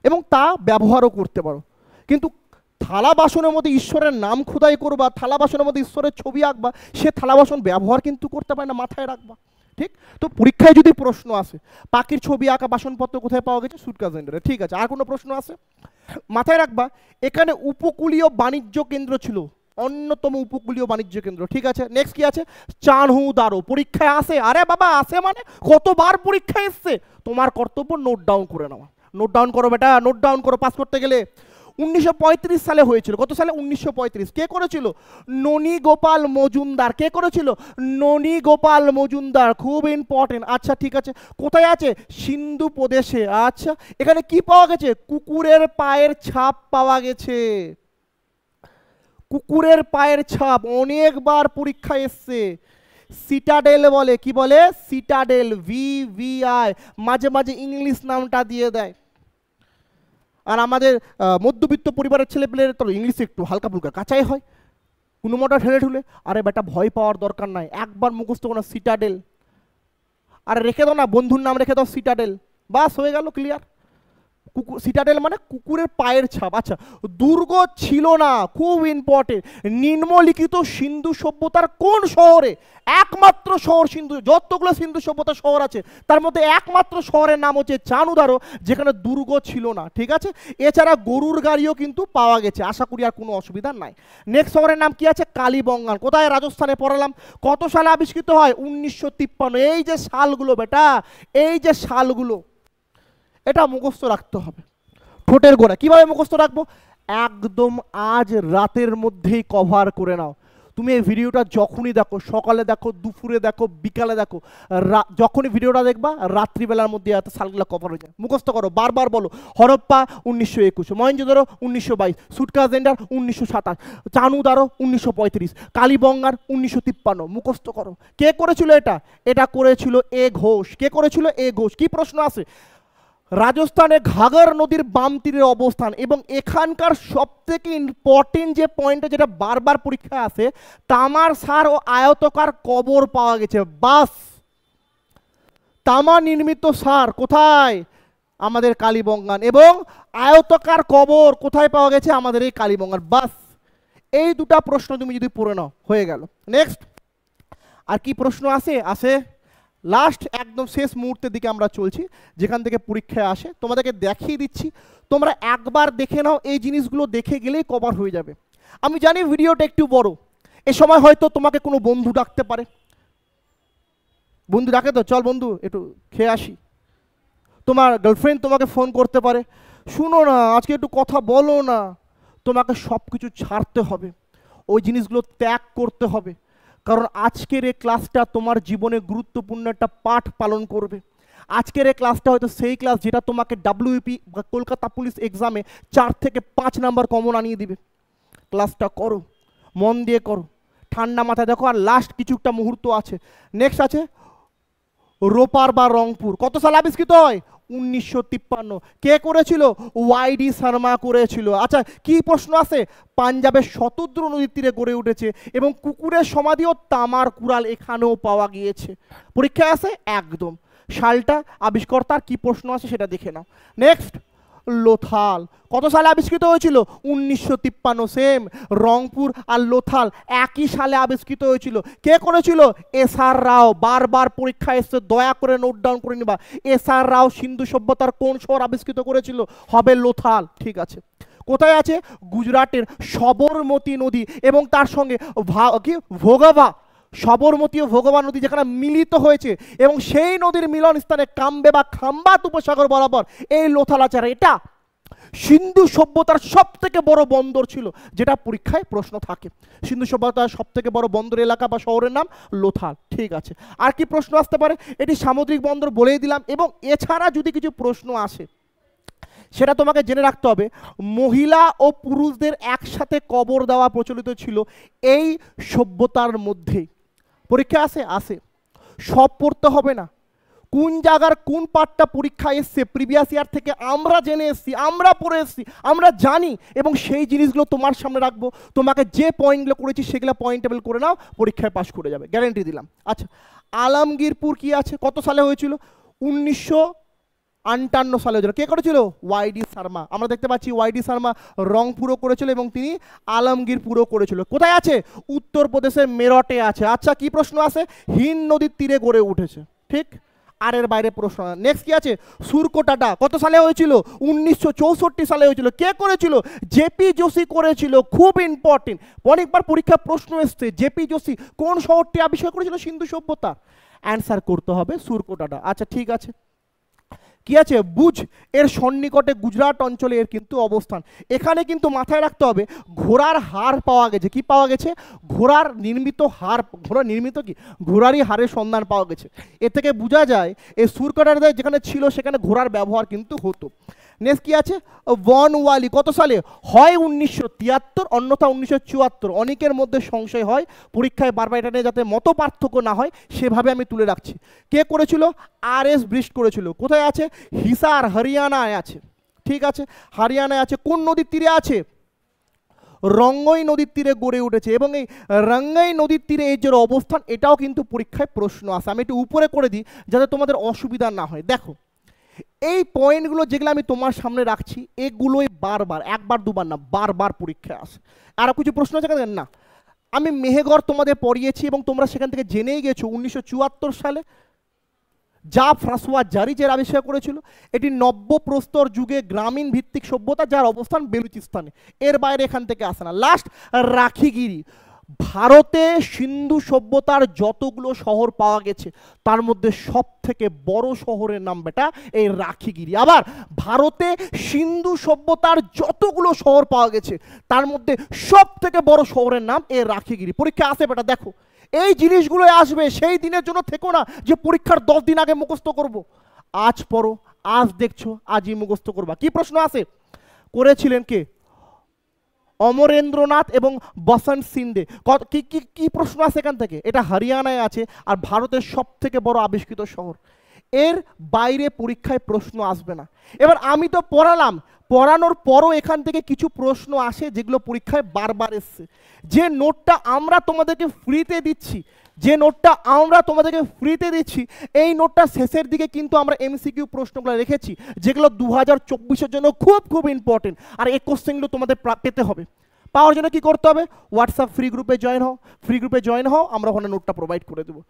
Speaker 1: এবং তা ব্যবহারও করতে পারো, কিন্তু থালা বাসনের মধ্যে ঈশ্বরের নাম খোদাই করবা, থালা বাসনের মধ্যে ঈশ্বরের ছবি আঁকবা, সে থালা বাসন ব্যবহার কিন্তু করতে পারে না, মাথায় রাখবা। ঠিক তো, পরীক্ষায় যদি প্রশ্ন আসে পাখির ছবি আঁকা বাসনপত্র কোথায় পাওয়া গেছে? সুটকা-জেন্ডারে। ঠিক আছে, আর কোনো প্রশ্ন আছে? মাথায় রাখবা, এখানে উপকূলীয় বাণিজ্য কেন্দ্র ছিল, অন্যতম উপকূলীয় বাণিজ্য কেন্দ্র। ঠিক আছে, নেক্সট কি আছে? চানহুদারো। পরীক্ষায় আসে? আরে বাবা আসে মানে কতবার পরীক্ষায় এসছে, তোমার কর্তব্য নোট ডাউন করে নেওয়া। নোট ডাউন করো বেটা, নোট ডাউন করো পাস করতে গেলে। 1935 সালে হয়েছিল। কত সালে? 1935। কে করেছিল? ননী গোপাল মজুমদার। কে করেছিল? ননী গোপাল মজুমদার। খুব ইম্পর্টেন্ট। আচ্ছা ঠিক আছে, কোথায় আছে? সিন্ধু প্রদেশে। আচ্ছা, এখানে কি পাওয়া গেছে? কুকুরের পায়ের ছাপ পাওয়া গেছে। কুকুরের পায়ের ছাপ অনেকবার পরীক্ষায় এসছে। সিটাডেল বলে। কি বলে? সিটাডেল। VVI। মাঝে মাঝে ইংলিশ নামটা দিয়ে দেয়। আর আমাদের মধ্যবিত্ত পরিবারের ছেলেপেলের তো ইংলিশে একটু হালকা ফুলকা কাঁচাই হয়, কোনো মোটা ঠেলে ঠুলে। আরে বেটা ভয় পাওয়ার দরকার নাই, একবার মুখস্থ করো সিটাডেল। আর রেখে দাও না, বন্ধুর নাম রেখে দাও সিটাডেল, বাস হয়ে গেল, ক্লিয়ার। সিটাডেল মানে কুকুরের পায়ের ছাপ। আচ্ছা, দুর্গ ছিল না। খুব ইম্পর্টেন্ট। নিম্নলিখিত সিন্ধু সভ্যতার কোন শহরে? একমাত্র শহর সিন্ধু, যতগুলো সিন্ধু সভ্যতার শহর আছে তার মধ্যে একমাত্র শহরের নাম হচ্ছে চানুদারো, যেখানে দুর্গ ছিল না। ঠিক আছে, এছাড়া গরুর গাড়িও কিন্তু পাওয়া গেছে, আশা করি আর কোনো অসুবিধা নাই। নেক্সট শহরের নাম কি আছে? কালীবঙ্গান। কোথায়? রাজস্থানে। পড়ালাম। কত সালে আবিষ্কৃত হয়? 1953। এই যে সালগুলো বেটা, এই যে সালগুলো, এটা মুখস্থ রাখতে হবে ঠোঁটের গোড়া। কিভাবে মুখস্থ রাখবো? একদম আজ রাতের মধ্যেই কভার করে নাও। তুমি এই ভিডিওটা যখনই দেখো, সকালে দেখো, দুপুরে দেখো, বিকালে দেখো, যখনই ভিডিওটা দেখবা রাত্রিবেলার মধ্যে এত সালগুলো কভার হয়ে যায়। মুখস্থ করো, বারবার বলো। হরপ্পা 1921, মহেঞ্জোদারো 1922, সুটকা-জেন্ডার 1927, চানুদারো 1935, কালীবঙ্গার 1953। মুখস্থ করো। কে করেছিল এটা? এটা করেছিল এ ঘোষ। কে করেছিল? এ ঘোষ। কি প্রশ্ন আছে? রাজস্থানে ঘাগর নদীর বাম তীরের অবস্থান এবং এখানকার সবথেকে ইম্পর্টেন্ট যে পয়েন্টটা, যেটা বারবার পরীক্ষায় আসে, তামার সার ও আয়তকার কবর পাওয়া গেছে। বাস, তামা নির্মিত সার কোথায়? আমাদের কালীবঙ্গান। এবং আয়তকার কবর কোথায় পাওয়া গেছে? আমাদের এই কালীবঙ্গান। বাস, এই দুটা প্রশ্ন তুমি যদি পড়ে নাও হয়ে গেল। নেক্সট আর কি প্রশ্ন আসে? লাস্ট একদম শেষ মুহূর্তের দিকে আমরা চলছি, যেখান থেকে পরীক্ষায় আসে। তোমাদেরকে দেখিয়ে দিচ্ছি, তোমরা একবার দেখে নাও, এই জিনিসগুলো দেখে গেলেই কভার হয়ে যাবে। আমি জানি ভিডিওটা একটু বড়, এ সময় হয়তো তোমাকে কোনো বন্ধু ডাকতে পারে। বন্ধু ডাকে তো, চল বন্ধু একটু খেয়ে আসি। তোমার গার্লফ্রেন্ড তোমাকে ফোন করতে পারে, শুনো না আজকে একটু কথা বলো না। তোমাকে সব কিছু ছাড়তে হবে, ওই জিনিসগুলো ত্যাগ করতে হবে, কারণ আজকের এই ক্লাসটা তোমার জীবনে গুরুত্বপূর্ণ একটা পাঠ পালন করবে। আজকের এই ক্লাসটা হয়তো সেই ক্লাস যেটা তোমাকে ডাব্লিউপি বা কলকাতা পুলিশ এক্সামে 4 থেকে 5 নাম্বার কমন আনিয়ে দিবে। ক্লাসটা করো, মন দিয়ে করো, ঠান্ডা মাথায় দেখো। আর লাস্ট কিছুটা মুহূর্ত আছে। নেক্সট আছে রোপার বা রংপুর কত সালে আবিষ্কৃত হয়? 1953। কে করেছিল? ওয়াইডি শর্মা করেছিল। আচ্ছা কি প্রশ্ন আছে? পাঞ্জাবের শতদ্র নদীর তীরে গড়ে উঠেছে এবং কুকুরের সমাধিও তামার কুড়াল এখানেও পাওয়া গিয়েছে। পরীক্ষায় আছে একদম। সালটা, আবিষ্কর্তার কি প্রশ্ন আছে সেটা দেখে নাও। নেক্সট লোথাল কত সালে আবিষ্কৃত হয়েছিল? 1953। সেম, রংপুর আর লোথাল একই সালে আবিষ্কৃত হয়েছিল। কে করেছিল? এস.আর. রাও। বারবার পরীক্ষা এসছে, দয়া করে নোট ডাউন করে নিবা। এস.আর. রাও সিন্ধু সভ্যতার কোন শহর আবিষ্কৃত করেছিল? হবে লোথাল। ঠিক আছে। কোথায় আছে? গুজরাটের সবরমতী নদী এবং তার সঙ্গে ভোগাভা, সবরমতী ও ভোগবা নদী যেখানে মিলিত হয়েছে এবং সেই নদীর মিলন স্থানে কাম্বে বা খাম্বাত উপসাগর বরাবর এই লোথাল আছে। এটা সিন্ধু সভ্যতার সব থেকে বড় বন্দর ছিল, যেটা পরীক্ষায় প্রশ্ন থাকে। সিন্ধু সভ্যতার সব থেকে বড় বন্দর এলাকা বা শহরের নাম লোথাল। ঠিক আছে। আর কি প্রশ্ন আসতে পারে? এটি সামুদ্রিক বন্দর বলেই দিলাম। এবং এছাড়া যদি কিছু প্রশ্ন আসে সেটা তোমাকে জেনে রাখতে হবে, মহিলা ও পুরুষদের একসাথে কবর দেওয়া প্রচলিত ছিল এই সভ্যতার মধ্যেই। পরীক্ষা আসে, সব পড়তে হবে না। কোন জায়গার কোন পার্টটা পরীক্ষা এসছে প্রিভিয়াস ইয়ার থেকে আমরা জেনে এসছি, আমরা পড়ে এসছি, আমরা জানি এবং সেই জিনিসগুলো তোমার সামনে রাখবো। তোমাকে যে পয়েন্টগুলো করেছি সেগুলো পয়েন্টেবল করে নাও, পরীক্ষায় পাস করে যাবে, গ্যারেন্টি দিলাম। আচ্ছা আলমগীরপুর কি আছে? কত সালে হয়েছিল? 1958 সালে হয়েছিল। কে করেছিল? ওয়াইডি শর্মা। আমরা দেখতে পাচ্ছি ওয়াইডি শর্মা রংপুরও করেছিল এবং তিনি আলমগীরপুরও করেছিল। কোথায় আছে? উত্তরপ্রদেশের মেরঠে আছে। আচ্ছা কি প্রশ্ন আছে? হিন্দ নদীর তীরে গড়ে উঠেছে। ঠিক, আর এর বাইরে প্রশ্ন। নেক্সট কি আছে? সুরকোটাটা কত সালে হয়েছিল? 1964 সালে হয়েছিল। কে করেছিল? জেপি যোশী করেছিল। খুব ইম্পর্টেন্ট, অনেকবার পরীক্ষা প্রশ্ন এসছে। জেপি যোশী কোন শহরটি আবিষ্কার করেছিল সিন্ধু সভ্যতা? অ্যান্সার করতে হবে সুরকোটাটা। আচ্ছা ঠিক আছে। কি আছে? ভুজ এর সন্নিকটে গুজরাট অঞ্চলে এর কিন্তু অবস্থান। এখানে কিন্তু মাথায় রাখতে হবে ঘোড়ার হাড় পাওয়া গেছে। কি পাওয়া গেছে? ঘোড়ার নির্মিত হাড়। ঘোড়ার নির্মিত কি? ঘোড়ারই হাড়ের সন্ধান পাওয়া গেছে। এ থেকে বোঝা যায় এই সুরকাটার যেখানে ছিল সেখানে ঘোড়ার ব্যবহার কিন্তু হতো। নেক্সট কি আছে? বনওয়ালি কত সালে হয়? 1973, অন্যথা 1974। অনেকের মধ্যে সংশয় হয়, পরীক্ষায় বারবার এটা নিয়ে যাতে মত পার্থক্য না হয় সেভাবে আমি তুলে রাখছি। কে করেছিল? আর.এস. ব্রিস্ট করেছিল। কোথায় আছে? হিসার, হরিয়ানায় আছে। ঠিক আছে, হরিয়ানায় আছে। কোন নদীর তীরে আছে? রঙ্গই নদীর তীরে গড়ে উঠেছে এবং এই রঙ্গই নদীর তীরে এই যে অবস্থান এটাও কিন্তু পরীক্ষায় প্রশ্ন আসে। আমি একটু উপরে করে দিই যাতে তোমাদের অসুবিধা না হয়। দেখো এই পয়েন্টগুলো যেগুলো আমি তোমার সামনে রাখছি এগুলোই বারবার, একবার দুবার না, বারবার পরীক্ষায় আসে। আরও কিছু প্রশ্ন আছে কেন না? আমি মেহেরগড় তোমাদের পড়িয়েছি এবং তোমরা সেখান থেকে জেনেই গেছো 1974 সালে যা ফ্রাঁসোয়া জারিজের আবিষ্কার করেছিল। এটি নব্য প্রস্তর যুগে গ্রামীণ ভিত্তিক সভ্যতা যার অবস্থান বেলুচিস্তানে। এর বাইরে এখান থেকে আসে না। লাস্ট রাখিগিরি। ভারতে সিন্ধু সভ্যতার যতগুলো শহর পাওয়া গেছে তার মধ্যে সব থেকে বড় শহরের নাম বেটা এই রাখিগিরি। আবার ভারতে সিন্ধু সভ্যতার যতগুলো শহর পাওয়া গেছে তার মধ্যে সব থেকে বড় শহরের নাম এই রাখিগিরি। পরীক্ষা আসে বেটা, দেখো এই জিনিসগুলো আসবে। সেই দিনের জন্য থেকো না যে পরীক্ষার 10 দিন আগে মুখস্থ করব। আজ পড়ো, আজ দেখছো, আজই মুখস্থ করবা। কি প্রশ্ন আছে? করেছিলেন কে? অমরেন্দ্রনাথ এবং বসন্ত সিন্ধে। কি প্রশ্ন আছে এখান থেকে? এটা হরিয়ানায় আছে আর ভারতের সব থেকে বড় আবিষ্কৃত শহর। এর বাইরে পরীক্ষায় প্রশ্ন আসবে না। এবার আমি তো পড়ালাম, পড়ানোর পরও এখান থেকে কিছু প্রশ্ন আসে যেগুলো পরীক্ষায় বারবার এসছে। যে নোটটা আমরা তোমাদেরকে ফ্রিতে দিচ্ছি, এই নোটটা শেষের দিকে কিন্তু আমরা এমসিকিউ প্রশ্নগুলো রেখেছি যেগুলো 2024-এর জন্য খুব খুব ইম্পর্টেন্ট। আর এই কোশ্চেনগুলো তোমাদের পেতে হবে। পাওয়ার জন্য কি করতে হবে? হোয়াটসঅ্যাপ ফ্রি গ্রুপে জয়েন হও, আমরা ওখানে নোটটা প্রোভাইড করে দেবো।